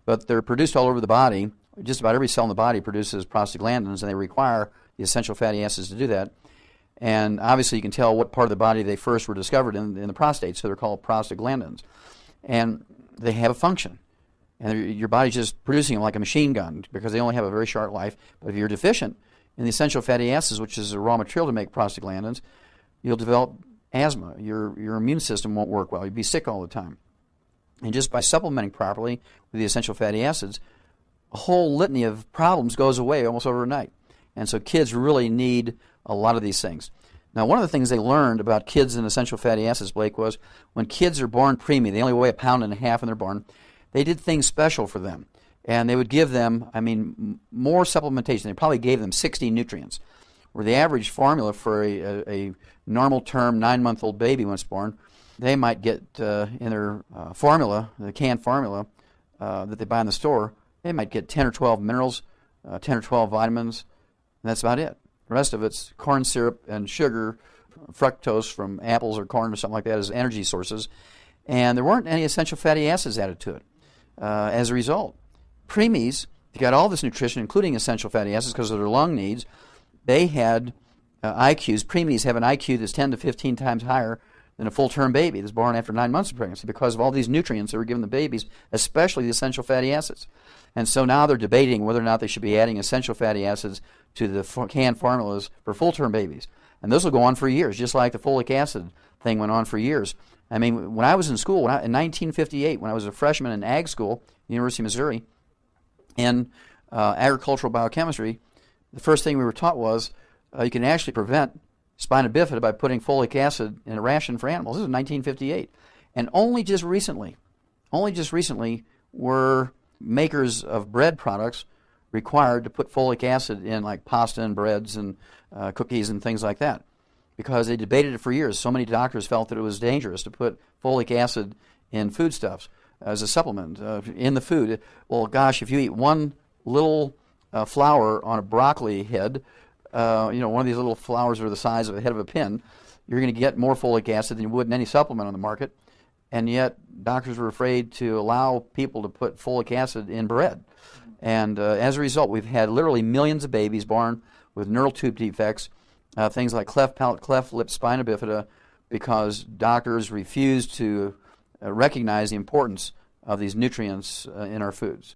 but they're produced all over the body. Just about every cell in the body produces prostaglandins, and they require the essential fatty acids to do that. And obviously you can tell what part of the body they first were discovered in the prostate, so they're called prostaglandins. And they have a function. And your body's just producing them like a machine gun because they only have a very short life. But if you're deficient in the essential fatty acids, which is a raw material to make prostaglandins, you'll develop asthma. Your immune system won't work well. You'll be sick all the time. And just by supplementing properly with the essential fatty acids, a whole litany of problems goes away almost overnight. And so kids really need a lot of these things. Now, one of the things they learned about kids and essential fatty acids, Blake, was when kids are born preemie, they only weigh 1.5 pounds when they're born, they did things special for them. And they would give them, more supplementation. They probably gave them 60 nutrients, where the average formula for a normal term 9-month-old baby when it's born, they might get in their formula, the canned formula that they buy in the store, they might get 10 or 12 minerals, 10 or 12 vitamins, and that's about it. The rest of it's corn syrup and sugar, fructose from apples or corn or something like that as energy sources. And there weren't any essential fatty acids added to it. As a result, preemies, they got all this nutrition, including essential fatty acids because of their lung needs. They had IQs. Preemies have an IQ that's 10 to 15 times higher than a full-term baby that's born after 9 months of pregnancy because of all these nutrients that were given the babies, especially the essential fatty acids. And so now they're debating whether or not they should be adding essential fatty acids to the canned formulas for full-term babies. And those will go on for years, just like the folic acid thing went on for years. When I was in school, in 1958, when I was a freshman in ag school, University of Missouri, in agricultural biochemistry, the first thing we were taught was you can actually prevent spina bifida by putting folic acid in a ration for animals. This was 1958. And only just recently were makers of bread products required to put folic acid in like pasta and breads and cookies and things like that because they debated it for years. So many doctors felt that it was dangerous to put folic acid in foodstuffs as a supplement in the food. Well, gosh, if you eat one little flower on a broccoli head, one of these little flowers that are the size of the head of a pin, you're going to get more folic acid than you would in any supplement on the market. And yet doctors were afraid to allow people to put folic acid in bread. And as a result, we've had literally millions of babies born with neural tube defects, things like cleft palate, cleft lip, spina bifida, because doctors refuse to recognize the importance of these nutrients in our foods.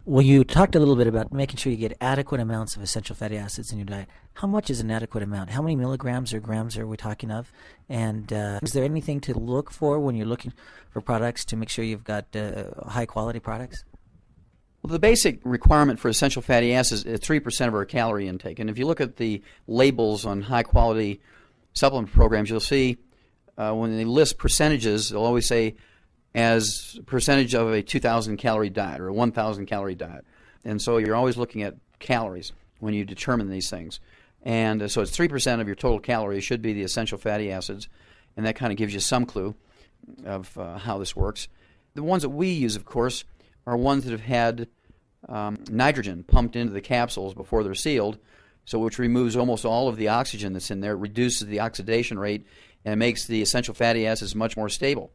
Well, you talked a little bit about making sure you get adequate amounts of essential fatty acids in your diet. How much is an adequate amount? How many milligrams or grams are we talking of? And is there anything to look for when you're looking for products to make sure you've got high-quality products? Well, the basic requirement for essential fatty acids is 3% of our calorie intake. And if you look at the labels on high-quality supplement programs, you'll see when they list percentages, they'll always say as percentage of a 2,000 calorie diet or a 1,000 calorie diet. And so you're always looking at calories when you determine these things. And so it's 3% of your total calories should be the essential fatty acids, and that kind of gives you some clue of how this works. The ones that we use, of course, are ones that have had nitrogen pumped into the capsules before they're sealed, so which removes almost all of the oxygen that's in there, reduces the oxidation rate, and makes the essential fatty acids much more stable.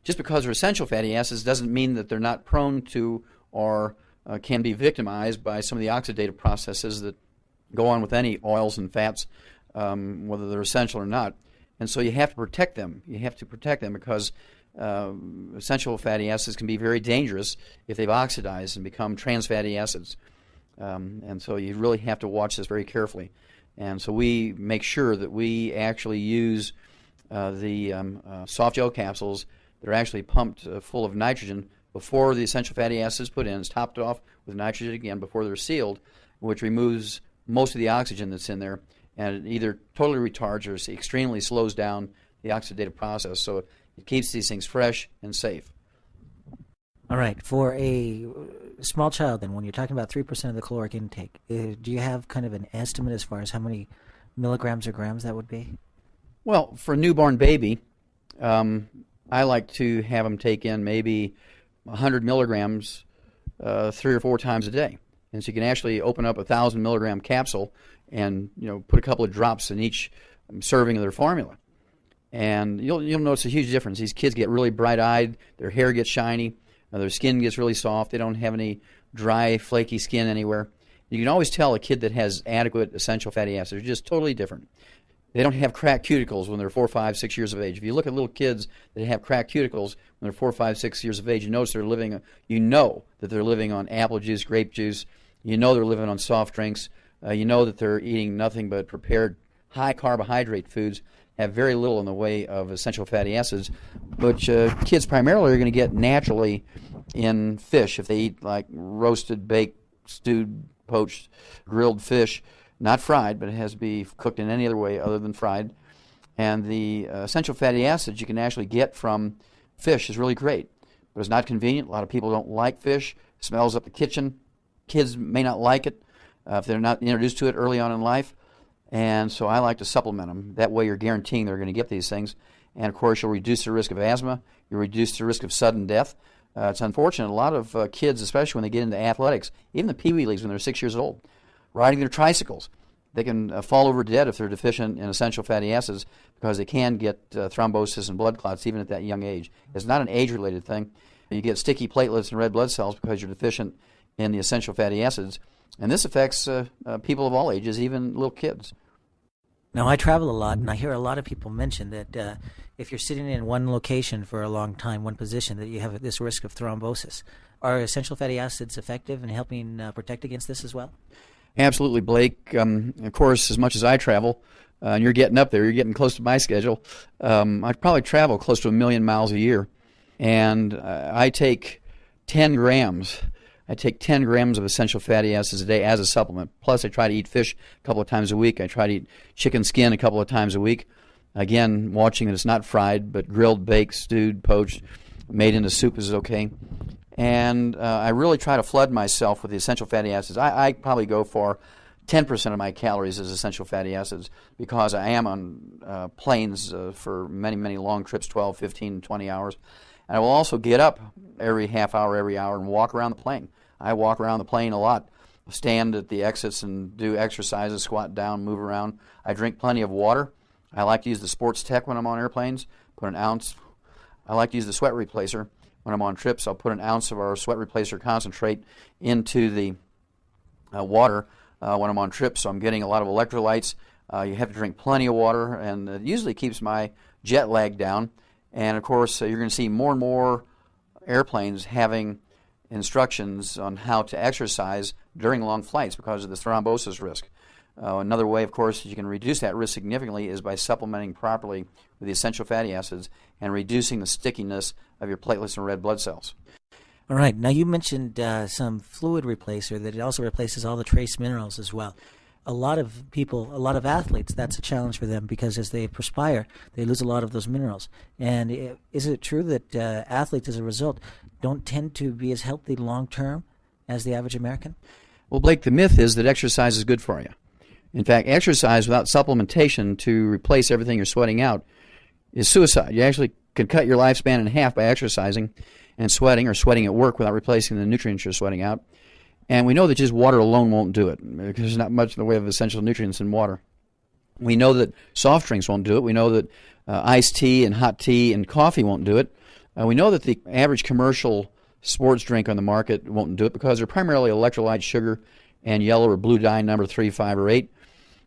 Just because they're essential fatty acids doesn't mean that they're not prone to or can be victimized by some of the oxidative processes that go on with any oils and fats, whether they're essential or not. And so you have to protect them. You have to protect them because essential fatty acids can be very dangerous if they've oxidized and become trans fatty acids. And so you really have to watch this very carefully. And so we make sure that we actually use the soft gel capsules that are actually pumped full of nitrogen before the essential fatty acids put in. It's topped off with nitrogen again before they're sealed, which removes most of the oxygen that's in there, and it either totally retards or extremely slows down the oxidative process. So it keeps these things fresh and safe. All right. For a small child, then, when you're talking about 3% of the caloric intake, do you have kind of an estimate as far as how many milligrams or grams that would be? Well, for a newborn baby, I like to have them take in maybe 100 milligrams 3 or 4 times a day. And so you can actually open up a 1,000 milligram capsule and put a couple of drops in each serving of their formula. And you'll notice a huge difference. These kids get really bright-eyed, their hair gets shiny, their skin gets really soft, they don't have any dry, flaky skin anywhere. You can always tell a kid that has adequate essential fatty acids. They're just totally different. They don't have cracked cuticles when they're 4, 5, 6 years of age. If you look at little kids that have cracked cuticles when they're 4, 5, 6 years of age, you know that they're living on apple juice, grape juice. You know they're living on soft drinks. You know that they're eating nothing but prepared high carbohydrate foods, have very little in the way of essential fatty acids, which kids primarily are going to get naturally in fish if they eat like roasted, baked, stewed, poached, grilled fish. Not fried, but it has to be cooked in any other way other than fried. And the essential fatty acids you can actually get from fish is really great, but it's not convenient. A lot of people don't like fish. It smells up the kitchen. Kids may not like it if they're not introduced to it early on in life. And so I like to supplement them. That way you're guaranteeing they're going to get these things. And, of course, you'll reduce the risk of asthma. You'll reduce the risk of sudden death. It's unfortunate. A lot of kids, especially when they get into athletics, even the Pee Wee leagues when they're 6 years old, riding their tricycles, they can fall over dead if they're deficient in essential fatty acids because they can get thrombosis and blood clots even at that young age. It's not an age-related thing. You get sticky platelets and red blood cells because you're deficient in the essential fatty acids. And this affects people of all ages, even little kids. Now, I travel a lot, and I hear a lot of people mention that if you're sitting in one location for a long time, one position, that you have this risk of thrombosis. Are essential fatty acids effective in helping protect against this as well? Absolutely, Blake. Of course, as much as I travel, and you're getting up there, you're getting close to my schedule, I probably travel close to 1 million miles a year, and I take 10 grams. I take 10 grams of essential fatty acids a day as a supplement. Plus, I try to eat fish a couple of times a week. I try to eat chicken skin a couple of times a week. Again, watching that it's not fried, but grilled, baked, stewed, poached, made into soup is okay. And I really try to flood myself with the essential fatty acids. I probably go for 10% of my calories as essential fatty acids because I am on planes for many, many long trips, 12, 15, 20 hours. And I will also get up every half hour, every hour, and walk around the plane. I walk around the plane a lot, stand at the exits and do exercises, squat down, move around. I drink plenty of water. I like to use the Sports Tech when I'm on airplanes, put an ounce. I like to use the sweat replacer. When I'm on trips, I'll put an ounce of our sweat replacer concentrate into the water when I'm on trips, so I'm getting a lot of electrolytes. You have to drink plenty of water, and it usually keeps my jet lag down. And, of course, you're going to see more and more airplanes having instructions on how to exercise during long flights because of the thrombosis risk. Another way, of course, you can reduce that risk significantly is by supplementing properly with the essential fatty acids and reducing the stickiness of your platelets and red blood cells. All right. Now, you mentioned some fluid replacer that it also replaces all the trace minerals as well. A lot of people, a lot of athletes, that's a challenge for them because as they perspire, they lose a lot of those minerals. And is it true that athletes, as a result, don't tend to be as healthy long-term as the average American? Well, Blake, the myth is that exercise is good for you. In fact, exercise without supplementation to replace everything you're sweating out is suicide. You actually can cut your lifespan in half by exercising and sweating or sweating at work without replacing the nutrients you're sweating out. And we know that just water alone won't do it because there's not much in the way of essential nutrients in water. We know that soft drinks won't do it. We know that iced tea and hot tea and coffee won't do it. We know that the average commercial sports drink on the market won't do it because they're primarily electrolyte, sugar, and yellow or blue dye number 3, 5, or 8.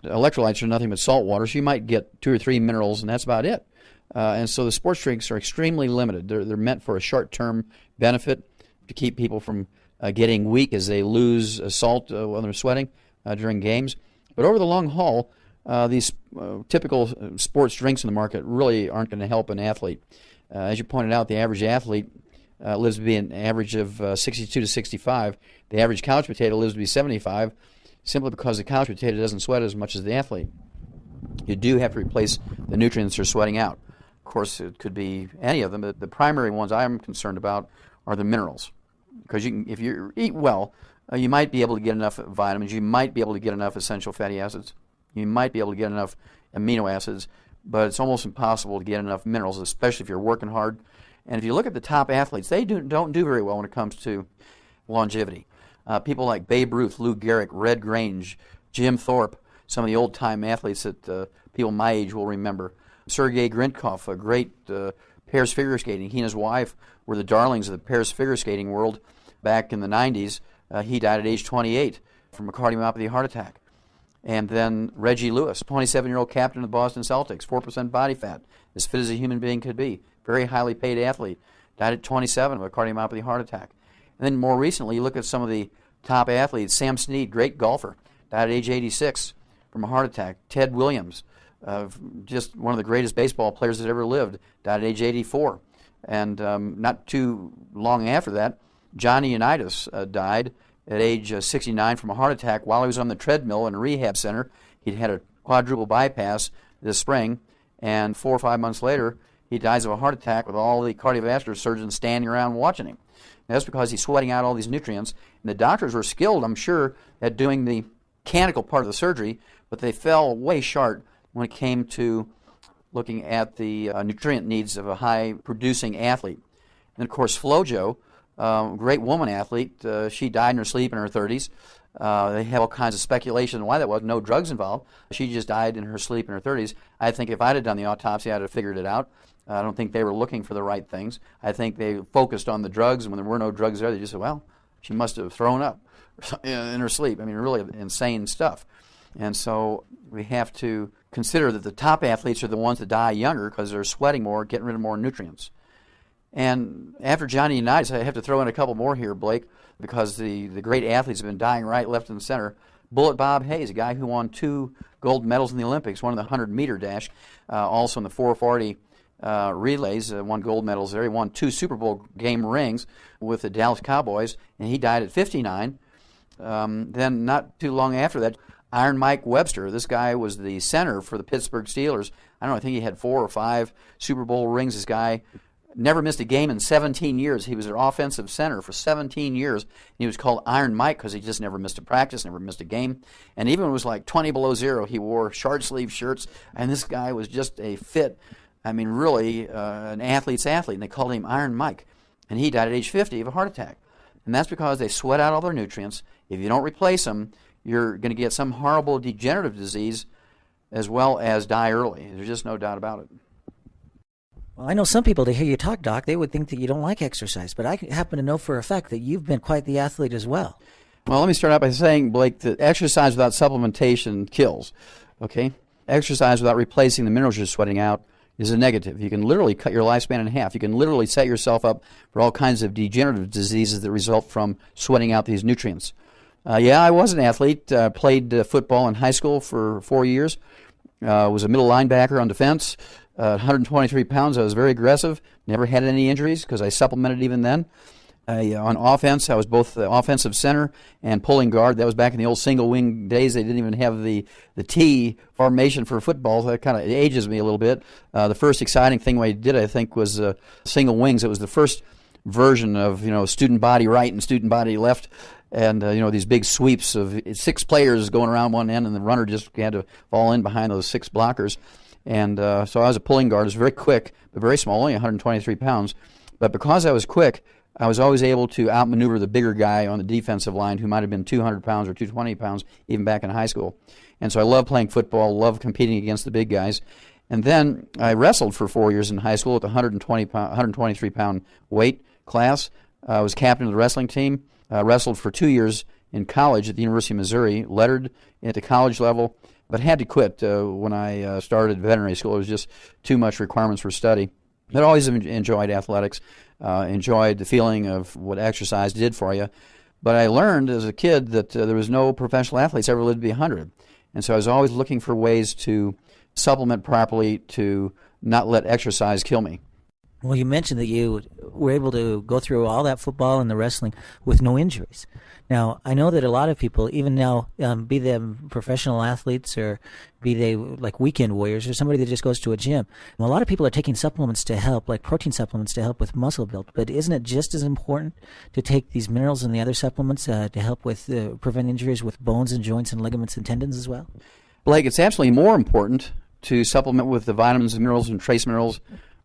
Electrolytes are nothing but salt water, so you might get 2 or 3 minerals, and that's about it. And so the sports drinks are extremely limited. They're meant for a short-term benefit to keep people from getting weak as they lose salt when they're sweating during games. But over the long haul, these typical sports drinks in the market really aren't going to help an athlete. As you pointed out, the average athlete lives to be an average of 62 to 65. The average couch potato lives to be 75, simply because the couch potato doesn't sweat as much as the athlete. You do have to replace the nutrients you're sweating out. Of course, it could be any of them, but the primary ones I'm concerned about are the minerals. because if you eat well, you might be able to get enough vitamins. You might be able to get enough essential fatty acids. You might be able to get enough amino acids, but it's almost impossible to get enough minerals, especially if you're working hard. And if you look at the top athletes, they don't do very well when it comes to longevity. People like Babe Ruth, Lou Gehrig, Red Grange, Jim Thorpe, some of the old-time athletes that people my age will remember. Sergei Grinkov, a great pairs figure skating. He and his wife were the darlings of the pairs figure skating world back in the 90s. He died at age 28 from a cardiomyopathy heart attack. And then Reggie Lewis, 27-year-old captain of the Boston Celtics, 4% body fat, as fit as a human being could be. Very highly paid athlete, died at 27 of a cardiomyopathy heart attack. And then more recently, you look at some of the top athletes. Sam Snead, great golfer, died at age 86 from a heart attack. Ted Williams, just one of the greatest baseball players that ever lived, died at age 84. And not too long after that, Johnny Unitas died at age 69 from a heart attack while he was on the treadmill in a rehab center. He'd had a quadruple bypass this spring, and 4 or 5 months later, he dies of a heart attack with all the cardiovascular surgeons standing around watching him. And that's because he's sweating out all these nutrients. And the doctors were skilled, I'm sure, at doing the mechanical part of the surgery, but they fell way short when it came to looking at the nutrient needs of a high-producing athlete. And, of course, FloJo, great woman athlete. She died in her sleep in her 30s. They have all kinds of speculation on why that was. No drugs involved. She just died in her sleep in her 30s. I think if I'd have done the autopsy, I'd have figured it out. I don't think they were looking for the right things. I think they focused on the drugs, and when there were no drugs there, they just said, well, she must have thrown up in her sleep. I mean, really insane stuff. And so we have to consider that the top athletes are the ones that die younger because they're sweating more, getting rid of more nutrients. And after Johnny Unitas, I have to throw in a couple more here, Blake, because the great athletes have been dying right, left, and center. Bullet Bob Hayes, a guy who won 2 gold medals in the Olympics, one in the 100-meter dash, also in the 440 relays, won gold medals there. He won 2 Super Bowl game rings with the Dallas Cowboys, and he died at 59. Then not too long after that, Iron Mike Webster. This guy was the center for the Pittsburgh Steelers. I don't know, I think he had 4 or 5 Super Bowl rings. This guy never missed a game in 17 years. He was their offensive center for 17 years. And he was called Iron Mike because he just never missed a practice, never missed a game. And even when it was like 20 below zero, he wore short-sleeve shirts. And this guy was just a fit, I mean, really an athlete's athlete. And they called him Iron Mike. And he died at age 50 of a heart attack. And that's because they sweat out all their nutrients. If you don't replace them, you're going to get some horrible degenerative disease as well as die early. There's just no doubt about it. Well, I know some people, to hear you talk, Doc, they would think that you don't like exercise, but I happen to know for a fact that you've been quite the athlete as well. Well, let me start out by saying, Blake, that exercise without supplementation kills, okay? Exercise without replacing the minerals you're sweating out is a negative. You can literally cut your lifespan in half. You can literally set yourself up for all kinds of degenerative diseases that result from sweating out these nutrients. Yeah, I was an athlete. Played football in high school for 4 years. Was a middle linebacker on defense. 123 pounds. I was very aggressive. Never had any injuries because I supplemented even then. On offense, I was both the offensive center and pulling guard. That was back in the old single wing days. They didn't even have the T formation for football. So that kind of ages me a little bit. The first exciting thing I did, I think, was single wings. It was the first version of student body right and student body left. And, these big sweeps of 6 players going around one end, and the runner just had to fall in behind those 6 blockers. And so I was a pulling guard. I was very quick, but very small, only 123 pounds. But because I was quick, I was always able to outmaneuver the bigger guy on the defensive line who might have been 200 pounds or 220 pounds, even back in high school. And so I loved playing football, loved competing against the big guys. And then I wrestled for 4 years in high school at the 123-pound weight class. I was captain of the wrestling team. Wrestled for 2 years in college at the University of Missouri, lettered at the college level, but had to quit when I started veterinary school. It was just too much requirements for study. But I always enjoyed athletics, enjoyed the feeling of what exercise did for you. But I learned as a kid that there was no professional athletes ever lived to be 100. And so I was always looking for ways to supplement properly to not let exercise kill me. Well, you mentioned that you were able to go through all that football and the wrestling with no injuries. Now, I know that a lot of people, even now, be them professional athletes or be they like weekend warriors or somebody that just goes to a gym, a lot of people are taking supplements to help, like protein supplements to help with muscle build. But isn't it just as important to take these minerals and the other supplements to help with prevent injuries with bones and joints and ligaments and tendons as well? Blake, it's absolutely more important to supplement with the vitamins and minerals and trace minerals.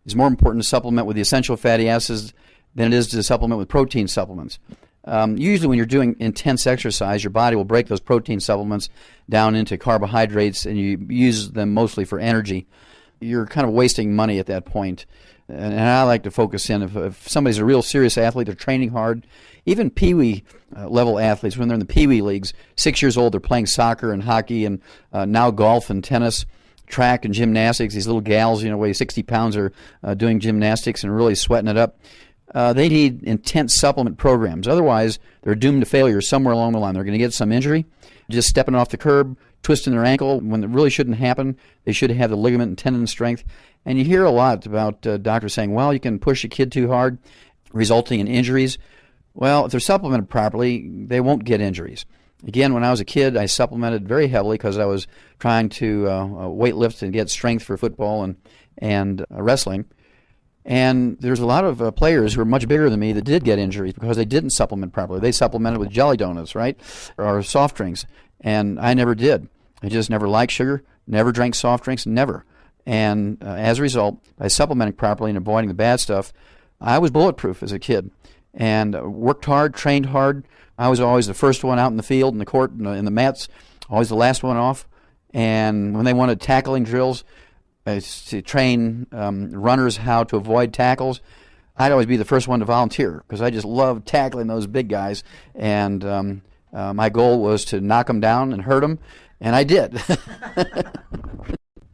It's more important to supplement with the essential fatty acids than it is to supplement with protein supplements. Usually when you're doing intense exercise, your body will break those protein supplements down into carbohydrates and you use them mostly for energy. You're kind of wasting money at that point. And I like to focus in, if somebody's a real serious athlete, they're training hard, even peewee level athletes, when they're in the peewee leagues, 6 years old, they're playing soccer and hockey and now golf and tennis, track and gymnastics. These little gals, weigh 60 pounds, are doing gymnastics and really sweating it up. They need intense supplement programs. Otherwise, they're doomed to failure somewhere along the line. They're going to get some injury, just stepping off the curb, twisting their ankle when it really shouldn't happen. They should have the ligament and tendon strength. And you hear a lot about doctors saying, well, you can push a kid too hard, resulting in injuries. Well, if they're supplemented properly, they won't get injuries. Again, when I was a kid, I supplemented very heavily because I was trying to weight lift and get strength for football and wrestling. And there's a lot of players who are much bigger than me that did get injuries because they didn't supplement properly. They supplemented with jelly donuts, right, or soft drinks, and I never did. I just never liked sugar, never drank soft drinks, never. And as a result, by supplementing properly and avoiding the bad stuff, I was bulletproof as a kid and worked hard, trained hard. I was always the first one out in the field, in the court, in the mats, always the last one off. And when they wanted tackling drills, to train runners how to avoid tackles, I'd always be the first one to volunteer because I just loved tackling those big guys. And my goal was to knock them down and hurt them, and I did.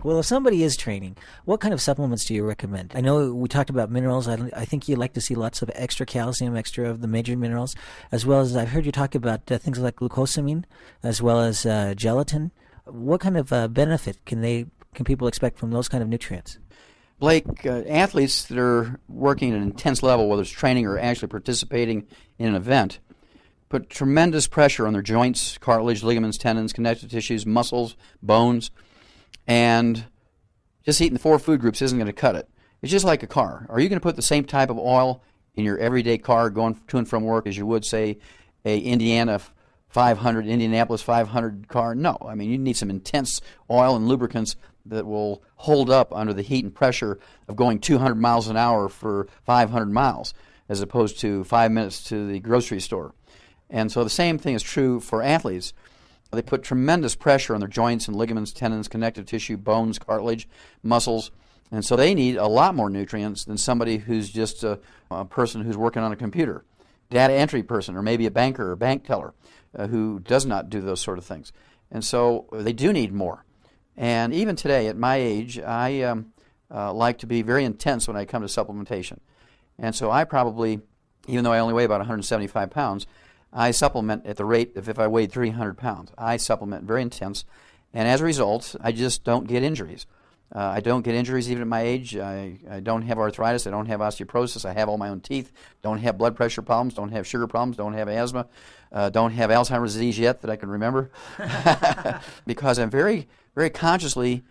Well, if somebody is training, what kind of supplements do you recommend? I know we talked about minerals. I think you like to see lots of extra calcium, extra of the major minerals, as well as I've heard you talk about things like glucosamine, as well as gelatin. What kind of benefit can people expect from those kind of nutrients? Blake, athletes that are working at an intense level, whether it's training or actually participating in an event, put tremendous pressure on their joints, cartilage, ligaments, tendons, connective tissues, muscles, bones, and just eating the 4 food groups isn't going to cut it. It's just like a car. Are you going to put the same type of oil in your everyday car going to and from work as you would, say, a Indianapolis 500 car? No. I mean, you need some intense oil and lubricants that will hold up under the heat and pressure of going 200 miles an hour for 500 miles as opposed to 5 minutes to the grocery store. And so the same thing is true for athletes. They put tremendous pressure on their joints and ligaments, tendons, connective tissue, bones, cartilage, muscles, and so they need a lot more nutrients than somebody who's just a person who's working on a computer, data entry person, or maybe a banker or bank teller who does not do those sort of things. And so they do need more. And even today, at my age, I like to be very intense when I come to supplementation. And so I probably, even though I only weigh about 175 pounds, I supplement at the rate of if I weighed 300 pounds. I supplement very intense, and as a result, I just don't get injuries. I don't get injuries even at my age. I don't have arthritis. I don't have osteoporosis. I have all my own teeth. Don't have blood pressure problems. Don't have sugar problems. Don't have asthma. Don't have Alzheimer's disease yet that I can remember because I'm very, very consciously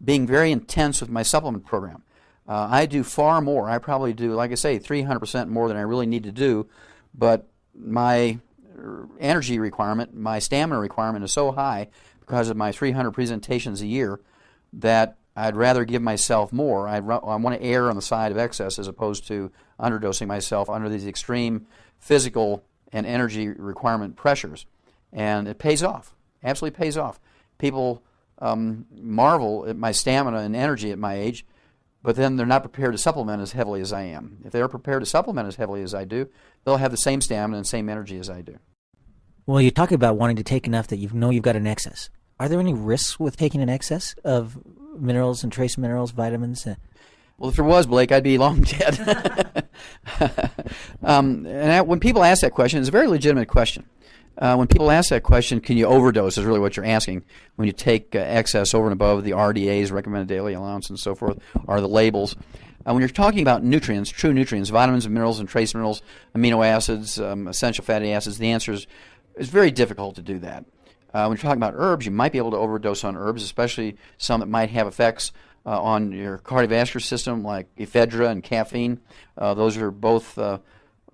being very intense with my supplement program. I do far more. I probably do, like I say, 300% more than I really need to do, but my energy requirement, my stamina requirement is so high because of my 300 presentations a year that I'd rather give myself more. I want to err on the side of excess as opposed to underdosing myself under these extreme physical and energy requirement pressures. And it pays off, absolutely pays off. People marvel at my stamina and energy at my age, but then they're not prepared to supplement as heavily as I am. If they're prepared to supplement as heavily as I do, they'll have the same stamina and same energy as I do. Well, you talk about wanting to take enough that you know you've got an excess. Are there any risks with taking an excess of minerals and trace minerals, vitamins? Well, if there was, Blake, I'd be long dead. When people ask that question, it's a very legitimate question. When people ask that question, can you overdose, is really what you're asking. When you take excess over and above the RDAs, recommended daily allowance, and so forth, or the labels. When you're talking about nutrients, true nutrients, vitamins and minerals and trace minerals, amino acids, essential fatty acids, the answer is it's very difficult to do that. When you're talking about herbs, you might be able to overdose on herbs, especially some that might have effects on your cardiovascular system, like ephedra and caffeine. Those are both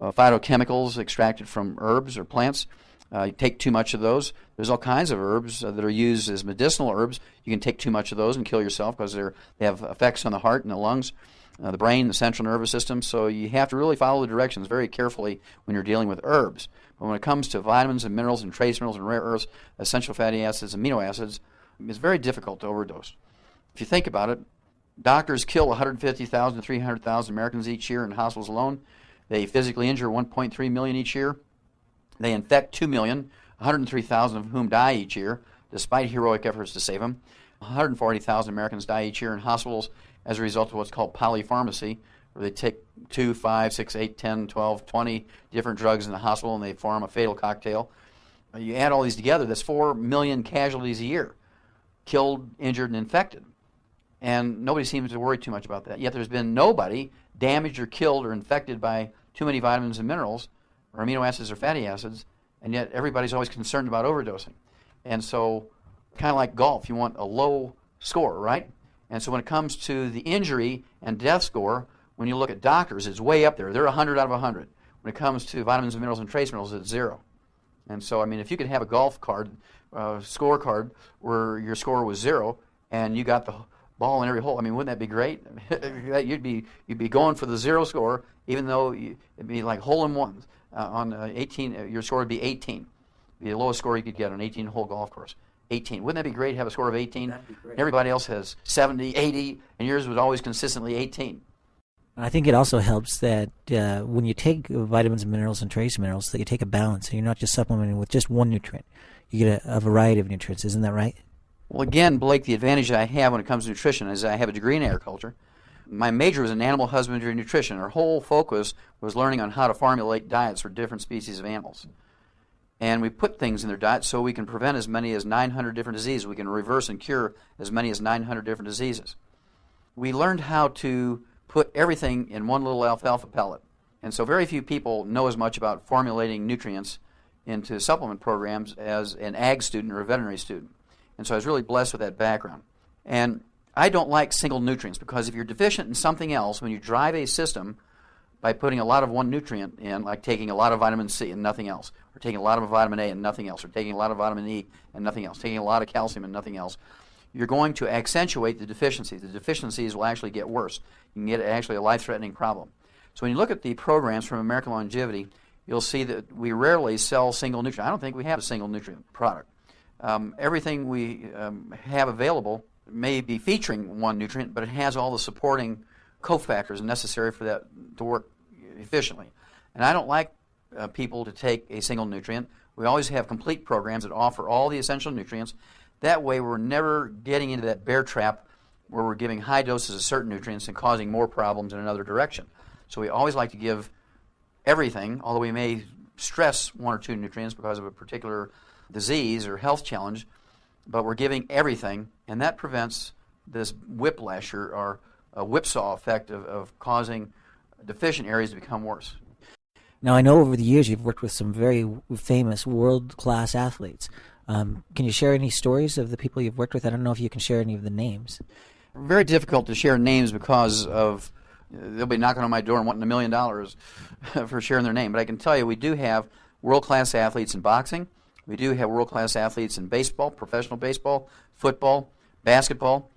phytochemicals extracted from herbs or plants. You take too much of those. There's all kinds of herbs that are used as medicinal herbs. You can take too much of those and kill yourself because they have effects on the heart and the lungs, the brain, the central nervous system. So you have to really follow the directions very carefully when you're dealing with herbs. But when it comes to vitamins and minerals and trace minerals and rare earths, essential fatty acids, amino acids, it's very difficult to overdose. If you think about it, doctors kill 150,000 to 300,000 Americans each year in hospitals alone. They physically injure 1.3 million each year. They infect 2 million, 103,000 of whom die each year, despite heroic efforts to save them. 140,000 Americans die each year in hospitals as a result of what's called polypharmacy, where they take 2, 5, 6, 8, 10, 12, 20 different drugs in the hospital and they form a fatal cocktail. You add all these together, that's 4 million casualties a year, killed, injured, and infected. And nobody seems to worry too much about that. Yet there's been nobody damaged or killed or infected by too many vitamins and minerals or amino acids or fatty acids, and yet everybody's always concerned about overdosing. And so, kind of like golf, you want a low score, right? And so when it comes to the injury and death score, when you look at doctors, it's way up there. They're 100 out of 100. When it comes to vitamins and minerals and trace minerals, it's 0. And so, I mean, if you could have a golf card, scorecard, where your score was 0, and you got the ball in every hole, I mean, wouldn't that be great? you'd be going for the 0 score, even though it'd be like hole-in-ones. On 18, your score would be 18. The lowest score you could get on an 18-hole golf course. 18. Wouldn't that be great to have a score of 18? That'd be great. Everybody else has 70, 80, and yours was always consistently 18. I think it also helps that when you take vitamins and minerals and trace minerals, that you take a balance, and you're not just supplementing with just one nutrient. You get a variety of nutrients. Isn't that right? Well, again, Blake, the advantage I have when it comes to nutrition is I have a degree in agriculture. My major was in animal husbandry and nutrition. Our whole focus was learning on how to formulate diets for different species of animals. And we put things in their diet so we can prevent as many as 900 different diseases. We can reverse and cure as many as 900 different diseases. We learned how to put everything in one little alfalfa pellet. And so very few people know as much about formulating nutrients into supplement programs as an ag student or a veterinary student. And so I was really blessed with that background. And I don't like single nutrients because if you're deficient in something else, when you drive a system by putting a lot of one nutrient in, like taking a lot of vitamin C and nothing else, or taking a lot of vitamin A and nothing else, or taking a lot of vitamin E and nothing else, taking a lot of calcium and nothing else, you're going to accentuate the deficiencies. The deficiencies will actually get worse. You can get actually a life-threatening problem. So when you look at the programs from American Longevity, you'll see that we rarely sell single nutrient. I don't think we have a single nutrient product. Everything we have available may be featuring one nutrient, but it has all the supporting cofactors necessary for that to work efficiently. And I don't like people to take a single nutrient. We always have complete programs that offer all the essential nutrients. That way we're never getting into that bear trap where we're giving high doses of certain nutrients and causing more problems in another direction. So we always like to give everything, although we may stress one or two nutrients because of a particular disease or health challenge, but we're giving everything, and that prevents this whiplash or a whipsaw effect of causing deficient areas to become worse. Now, I know over the years you've worked with some very famous world-class athletes. Can you share any stories of the people you've worked with? I don't know if you can share any of the names. Very difficult to share names because of they'll be knocking on my door and wanting $1 million for sharing their name. But I can tell you we do have world-class athletes in boxing. We do have world-class athletes in baseball, professional baseball, football, basketball.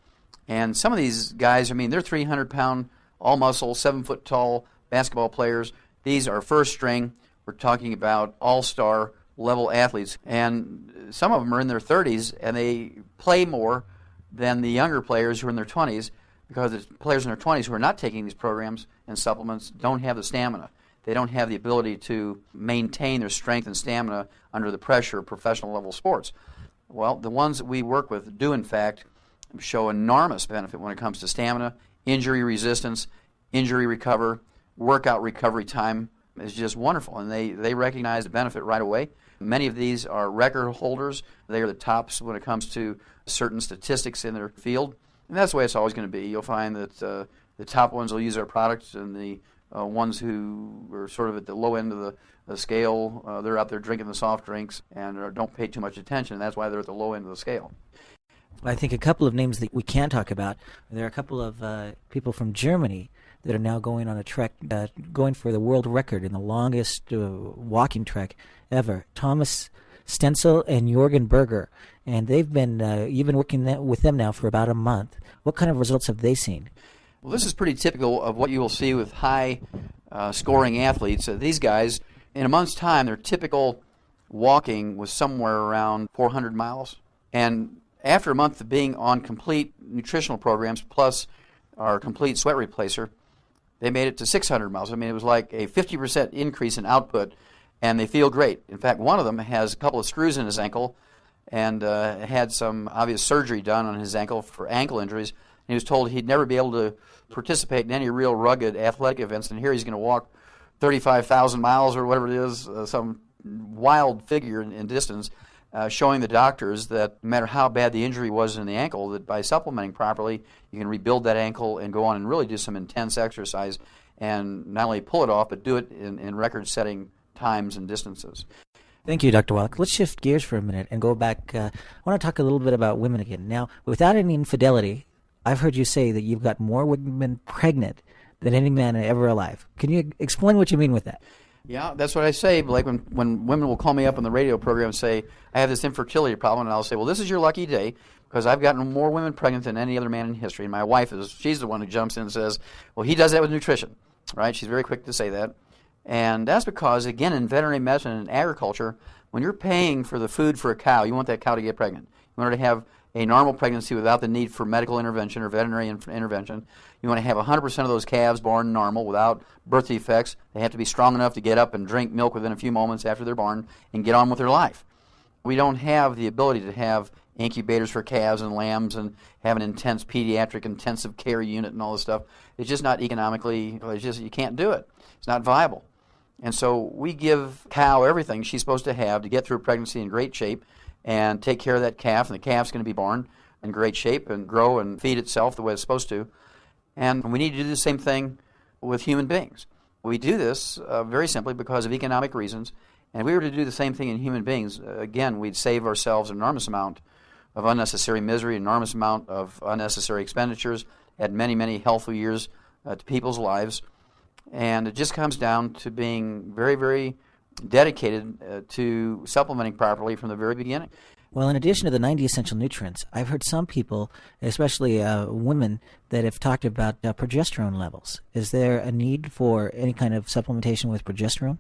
And some of these guys, I mean, they're 300-pound, all-muscle, 7-foot-tall basketball players. These are first string. We're talking about all-star level athletes. And some of them are in their 30s, and they play more than the younger players who are in their 20s because the players in their 20s who are not taking these programs and supplements don't have the stamina. They don't have the ability to maintain their strength and stamina under the pressure of professional level sports. Well, the ones that we work with do, in fact, show enormous benefit when it comes to stamina, injury resistance, injury recovery, workout recovery time, is just wonderful, and they recognize the benefit right away. Many of these are record holders. They are the tops when it comes to certain statistics in their field, and that's the way it's always going to be. You'll find that the top ones will use our products, and the ones who are sort of at the low end of the scale, they're out there drinking the soft drinks and don't pay too much attention. That's why they're at the low end of the scale. I think a couple of names that we can talk about. There are a couple of people from Germany that are now going on a trek, going for the world record in the longest walking trek ever. Thomas Stenzel and Jorgen Berger, and you've been working with them now for about a month. What kind of results have they seen? Well, this is pretty typical of what you will see with high scoring athletes. These guys, in a month's time, their typical walking was somewhere around 400 miles. And after a month of being on complete nutritional programs plus our complete sweat replacer, they made it to 600 miles. I mean, it was like a 50% increase in output, and they feel great. In fact, one of them has a couple of screws in his ankle and had some obvious surgery done on his ankle for ankle injuries. And he was told he'd never be able to participate in any real rugged athletic events, and here he's going to walk 35,000 miles or whatever it is, some wild figure in distance, showing the doctors that no matter how bad the injury was in the ankle, that by supplementing properly, you can rebuild that ankle and go on and really do some intense exercise and not only pull it off, but do it in record-setting times and distances. Thank you, Dr. Wallach. Let's shift gears for a minute and go back. I want to talk a little bit about women again. Now, without any infidelity, I've heard you say that you've got more women pregnant than any man ever alive. Can you explain what you mean with that? Yeah, that's what I say. Like when women will call me up on the radio program and say, I have this infertility problem, and I'll say, well, this is your lucky day because I've gotten more women pregnant than any other man in history. And my wife she's the one who jumps in and says, well, he does that with nutrition, right? She's very quick to say that. And that's because, again, in veterinary medicine and agriculture, when you're paying for the food for a cow, you want that cow to get pregnant. You want her to have a normal pregnancy without the need for medical intervention or veterinary intervention. You want to have 100% of those calves born normal without birth defects. They have to be strong enough to get up and drink milk within a few moments after they're born and get on with their life. We don't have the ability to have incubators for calves and lambs and have an intense pediatric intensive care unit and all this stuff. It's just not economically, you can't do it. It's not viable. And so we give cow everything she's supposed to have to get through pregnancy in great shape and take care of that calf, and the calf's going to be born in great shape and grow and feed itself the way it's supposed to. And we need to do the same thing with human beings. We do this very simply because of economic reasons, and if we were to do the same thing in human beings, again, we'd save ourselves an enormous amount of unnecessary misery, an enormous amount of unnecessary expenditures, add many, many healthful years to people's lives, and it just comes down to being very, very dedicated to supplementing properly from the very beginning. Well, in addition to the 90 essential nutrients, I've heard some people, especially women, that have talked about progesterone levels. Is there a need for any kind of supplementation with progesterone?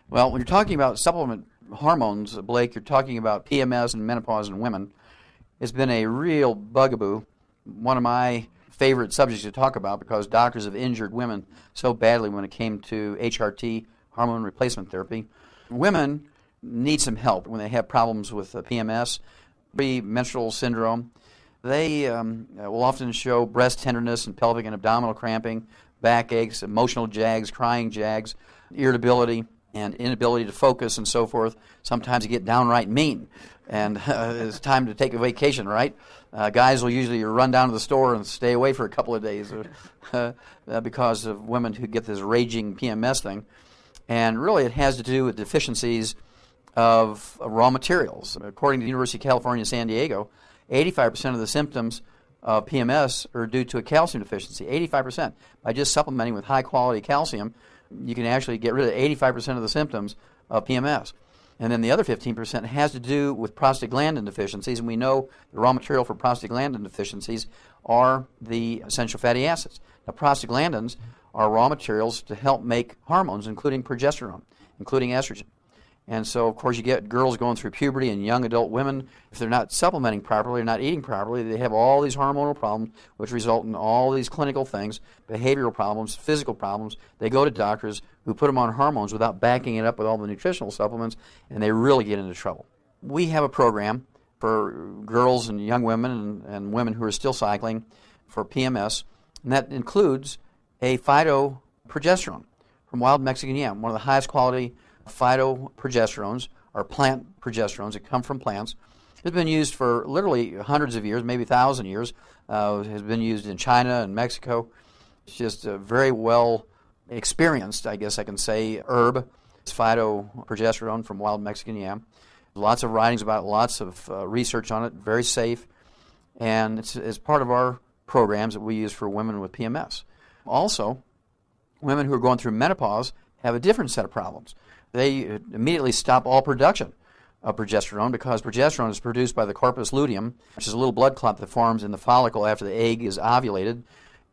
Well, when you're talking about supplement hormones, Blake, you're talking about PMS and menopause in women. It's been a real bugaboo, one of my favorite subjects to talk about because doctors have injured women so badly when it came to HRT, hormone replacement therapy. Women need some help when they have problems with PMS, premenstrual syndrome. They will often show breast tenderness and pelvic and abdominal cramping, back aches, emotional jags, crying jags, irritability, and inability to focus and so forth. Sometimes you get downright mean, and it's time to take a vacation, right? Guys will usually run down to the store and stay away for a couple of days because of women who get this raging PMS thing. And really it has to do with deficiencies of raw materials. According to the University of California, San Diego, 85% of the symptoms of PMS are due to a calcium deficiency. 85%. By just supplementing with high-quality calcium, you can actually get rid of 85% of the symptoms of PMS. And then the other 15% has to do with prostaglandin deficiencies, and we know the raw material for prostaglandin deficiencies are the essential fatty acids. Now, prostaglandins are raw materials to help make hormones, including progesterone, including estrogen. And so, of course, you get girls going through puberty and young adult women. If they're not supplementing properly or not eating properly, they have all these hormonal problems, which result in all these clinical things, behavioral problems, physical problems. They go to doctors who put them on hormones without backing it up with all the nutritional supplements, and they really get into trouble. We have a program for girls and young women and women who are still cycling for PMS, and that includes a phytoprogesterone. from wild Mexican yam, one of the highest quality phytoprogesterones, or plant progesterones that come from plants. It's been used for literally hundreds of years, maybe 1,000 years. Has been used in China and Mexico. It's just a very well experienced, I guess I can say, herb. It's phytoprogesterone from wild Mexican yam. Lots of writings about it, lots of research on it, very safe. And it's part of our programs that we use for women with PMS. Also, women who are going through menopause have a different set of problems. They immediately stop all production of progesterone because progesterone is produced by the corpus luteum, which is a little blood clot that forms in the follicle after the egg is ovulated.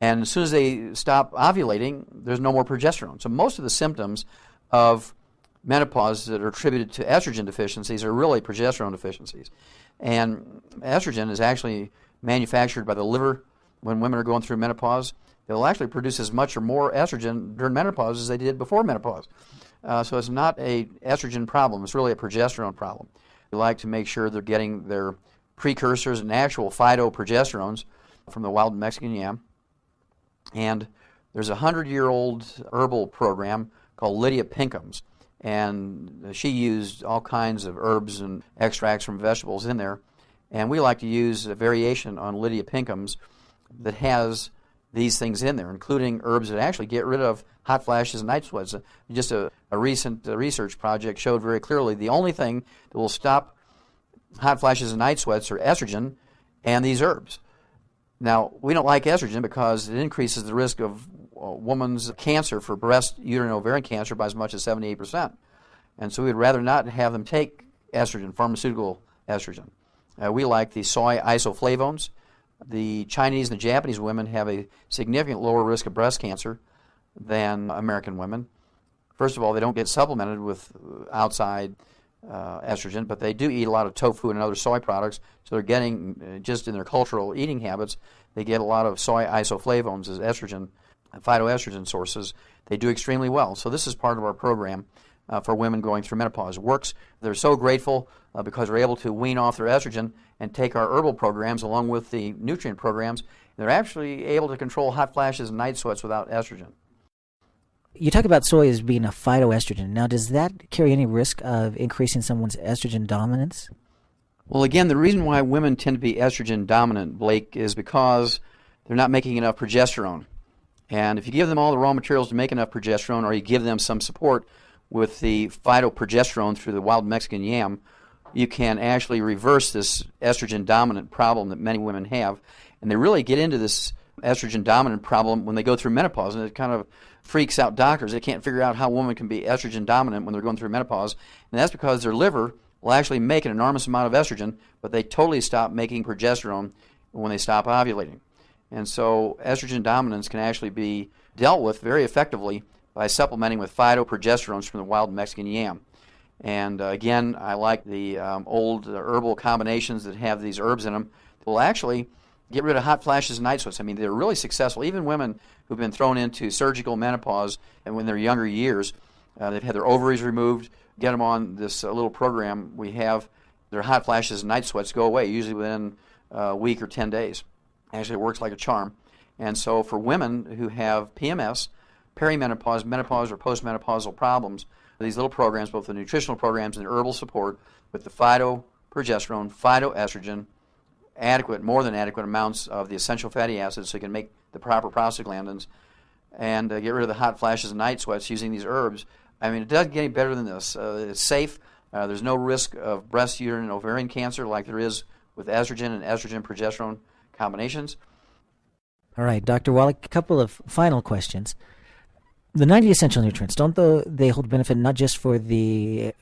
And as soon as they stop ovulating, there's no more progesterone. So most of the symptoms of menopause that are attributed to estrogen deficiencies are really progesterone deficiencies. And estrogen is actually manufactured by the liver when women are going through menopause. They'll actually produce as much or more estrogen during menopause as they did before menopause. So it's not a estrogen problem. It's really a progesterone problem. We like to make sure they're getting their precursors and actual phytoprogesterones from the wild Mexican yam. And there's a 100-year-old herbal program called Lydia Pinkham's. And she used all kinds of herbs and extracts from vegetables in there. And we like to use a variation on Lydia Pinkham's that has these things in there, including herbs that actually get rid of hot flashes and night sweats. Just a recent research project showed very clearly the only thing that will stop hot flashes and night sweats are estrogen and these herbs. Now, we don't like estrogen because it increases the risk of a woman's cancer for breast, uterine, and ovarian cancer by as much as 78%. And so we'd rather not have them take estrogen, pharmaceutical estrogen. We like the soy isoflavones. The Chinese and the Japanese women have a significant lower risk of breast cancer than American women. First of all, they don't get supplemented with outside estrogen, but they do eat a lot of tofu and other soy products, so they're getting, just in their cultural eating habits, they get a lot of soy isoflavones as estrogen, phytoestrogen sources. They do extremely well. So this is part of our program for women going through menopause. It works. They're so grateful because we're able to wean off their estrogen and take our herbal programs along with the nutrient programs. They're actually able to control hot flashes and night sweats without estrogen. You talk about soy as being a phytoestrogen. Now, does that carry any risk of increasing someone's estrogen dominance? Well, again, the reason why women tend to be estrogen dominant, Blake, is because they're not making enough progesterone. And if you give them all the raw materials to make enough progesterone, or you give them some support with the phytoprogesterone through the wild Mexican yam, you can actually reverse this estrogen dominant problem that many women have. And they really get into this estrogen dominant problem when they go through menopause, and it kind of freaks out doctors. They can't figure out how a woman can be estrogen dominant when they're going through menopause, and that's because their liver will actually make an enormous amount of estrogen, but they totally stop making progesterone when they stop ovulating. And so estrogen dominance can actually be dealt with very effectively by supplementing with phytoprogesterones from the wild Mexican yam. And again, I like the old herbal combinations that have these herbs in them that will actually get rid of hot flashes and night sweats. I mean, they're really successful. Even women who've been thrown into surgical menopause and when they're younger years, they've had their ovaries removed, get them on this little program we have, their hot flashes and night sweats go away, usually within a week or 10 days. Actually, it works like a charm. And so for women who have PMS, perimenopause, menopause, or postmenopausal problems, these little programs, both the nutritional programs and the herbal support with the phytoprogesterone, phytoestrogen, adequate, more than adequate amounts of the essential fatty acids so you can make the proper prostaglandins and get rid of the hot flashes and night sweats using these herbs. I mean, it doesn't get any better than this. It's safe. There's no risk of breast, uterine, and ovarian cancer like there is with estrogen and estrogen-progesterone combinations. All right, Dr. Wallach, a couple of final questions. The 90 essential nutrients, don't they hold benefit not just for the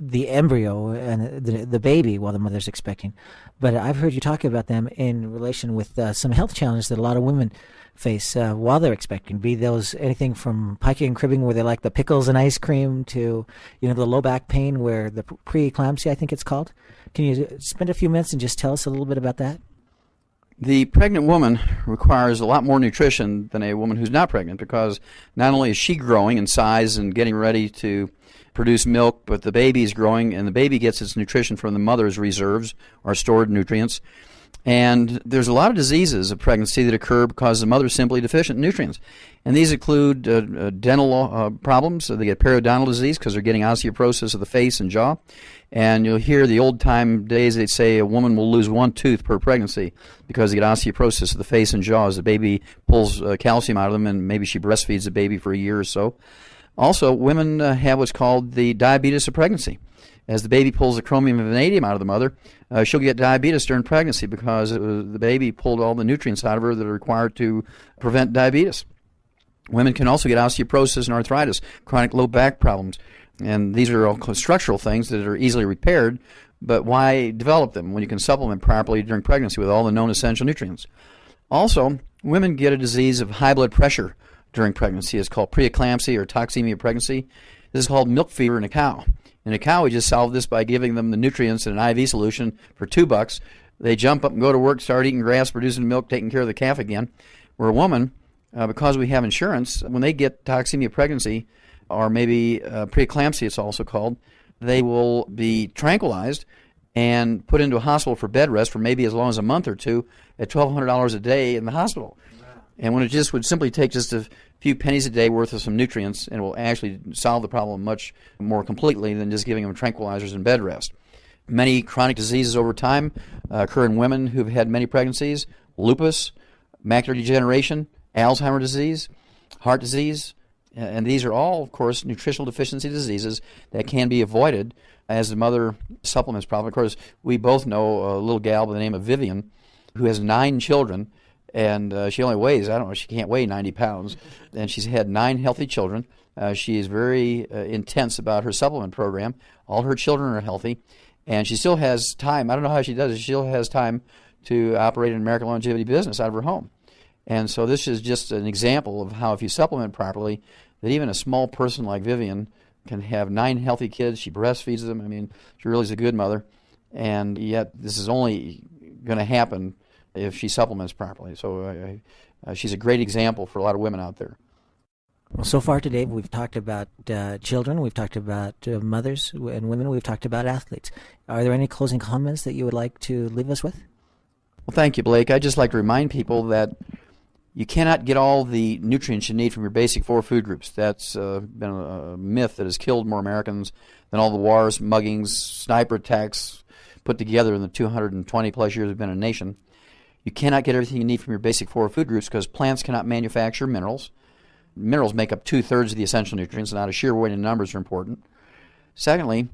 embryo and the baby while the mother's expecting, but I've heard you talk about them in relation with some health challenges that a lot of women face while they're expecting, be those anything from piking and cribbing where they like the pickles and ice cream to, the low back pain where the preeclampsia, I think it's called. Can you spend a few minutes and just tell us a little bit about that? The pregnant woman requires a lot more nutrition than a woman who's not pregnant because not only is she growing in size and getting ready to produce milk, but the baby is growing, and the baby gets its nutrition from the mother's reserves or stored nutrients. And there's a lot of diseases of pregnancy that occur because the mother is simply deficient in nutrients. And these include dental problems. So they get periodontal disease because they're getting osteoporosis of the face and jaw. And you'll hear the old-time days, they'd say a woman will lose one tooth per pregnancy because they get osteoporosis of the face and jaw as the baby pulls calcium out of them, and maybe she breastfeeds the baby for a year or so. Also, women have what's called the diabetes of pregnancy. As the baby pulls the chromium and vanadium out of the mother, she'll get diabetes during pregnancy because the baby pulled all the nutrients out of her that are required to prevent diabetes. Women can also get osteoporosis and arthritis, chronic low back problems. And these are all structural things that are easily repaired, but why develop them when you can supplement properly during pregnancy with all the known essential nutrients? Also, women get a disease of high blood pressure during pregnancy. It's called preeclampsia or toxemia of pregnancy. This is called milk fever in a cow. In a cow, we just solve this by giving them the nutrients in an IV solution for $2. They jump up and go to work, start eating grass, producing milk, taking care of the calf again. Where a woman, because we have insurance, when they get toxemia of pregnancy, or maybe preeclampsia it's also called, they will be tranquilized and put into a hospital for bed rest for maybe as long as a month or two at $1,200 a day in the hospital. And when it just would simply take just a few pennies a day worth of some nutrients, and it will actually solve the problem much more completely than just giving them tranquilizers and bed rest. Many chronic diseases over time occur in women who've had many pregnancies: lupus, macular degeneration, Alzheimer's disease, heart disease, and these are all, of course, nutritional deficiency diseases that can be avoided as the mother supplements properly. Of course, we both know a little gal by the name of Vivian who has 9 children. And she only weighs, I don't know, she can't weigh 90 pounds. And she's had 9 healthy children. She is very intense about her supplement program. All her children are healthy. And she still has time. I don't know how she does it. She still has time to operate an American longevity business out of her home. And so this is just an example of how if you supplement properly, that even a small person like Vivian can have 9 healthy kids. She breastfeeds them. I mean, she really is a good mother. And yet this is only going to happen if she supplements properly. So she's a great example for a lot of women out there. Well, so far today we've talked about children, we've talked about mothers and women, we've talked about athletes. Are there any closing comments that you would like to leave us with? Well, thank you, Blake. I'd just like to remind people that you cannot get all the nutrients you need from your basic 4 food groups. That's been a myth that has killed more Americans than all the wars, muggings, sniper attacks put together in the 220 plus years we've been a nation. You cannot get everything you need from your basic 4 food groups because plants cannot manufacture minerals. Minerals make up 2/3 of the essential nutrients, and not a sheer weight in numbers are important. Secondly,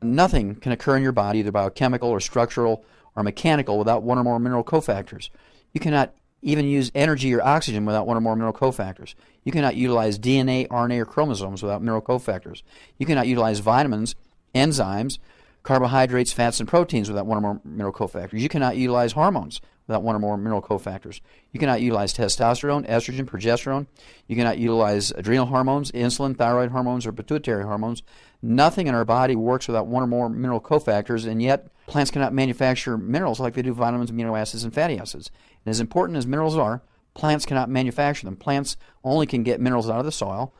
nothing can occur in your body, either biochemical or structural or mechanical, without one or more mineral cofactors. You cannot even use energy or oxygen without one or more mineral cofactors. You cannot utilize DNA, RNA, or chromosomes without mineral cofactors. You cannot utilize vitamins, enzymes, carbohydrates, fats, and proteins without one or more mineral cofactors. You cannot utilize hormones without one or more mineral cofactors. You cannot utilize testosterone, estrogen, progesterone. You cannot utilize adrenal hormones, insulin, thyroid hormones, or pituitary hormones. Nothing in our body works without one or more mineral cofactors, and yet plants cannot manufacture minerals like they do vitamins, amino acids, and fatty acids. And as important as minerals are, plants cannot manufacture them. Plants only can get minerals out of the soil.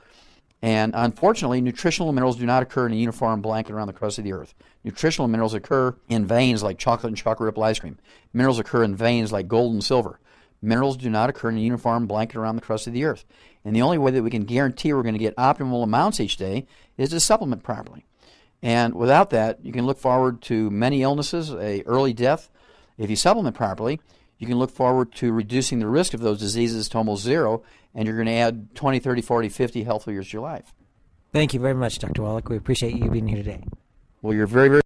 And unfortunately, nutritional minerals do not occur in a uniform blanket around the crust of the earth. Nutritional minerals occur in veins like chocolate and chocolate ripple ice cream. Minerals occur in veins like gold and silver. Minerals do not occur in a uniform blanket around the crust of the earth. And the only way that we can guarantee we're going to get optimal amounts each day is to supplement properly. And without that, you can look forward to many illnesses, a early death. If you supplement properly, you can look forward to reducing the risk of those diseases to almost zero, and you're going to add 20, 30, 40, 50 healthy years to your life. Thank you very much, Dr. Wallach. We appreciate you being here today. Well, you're very, very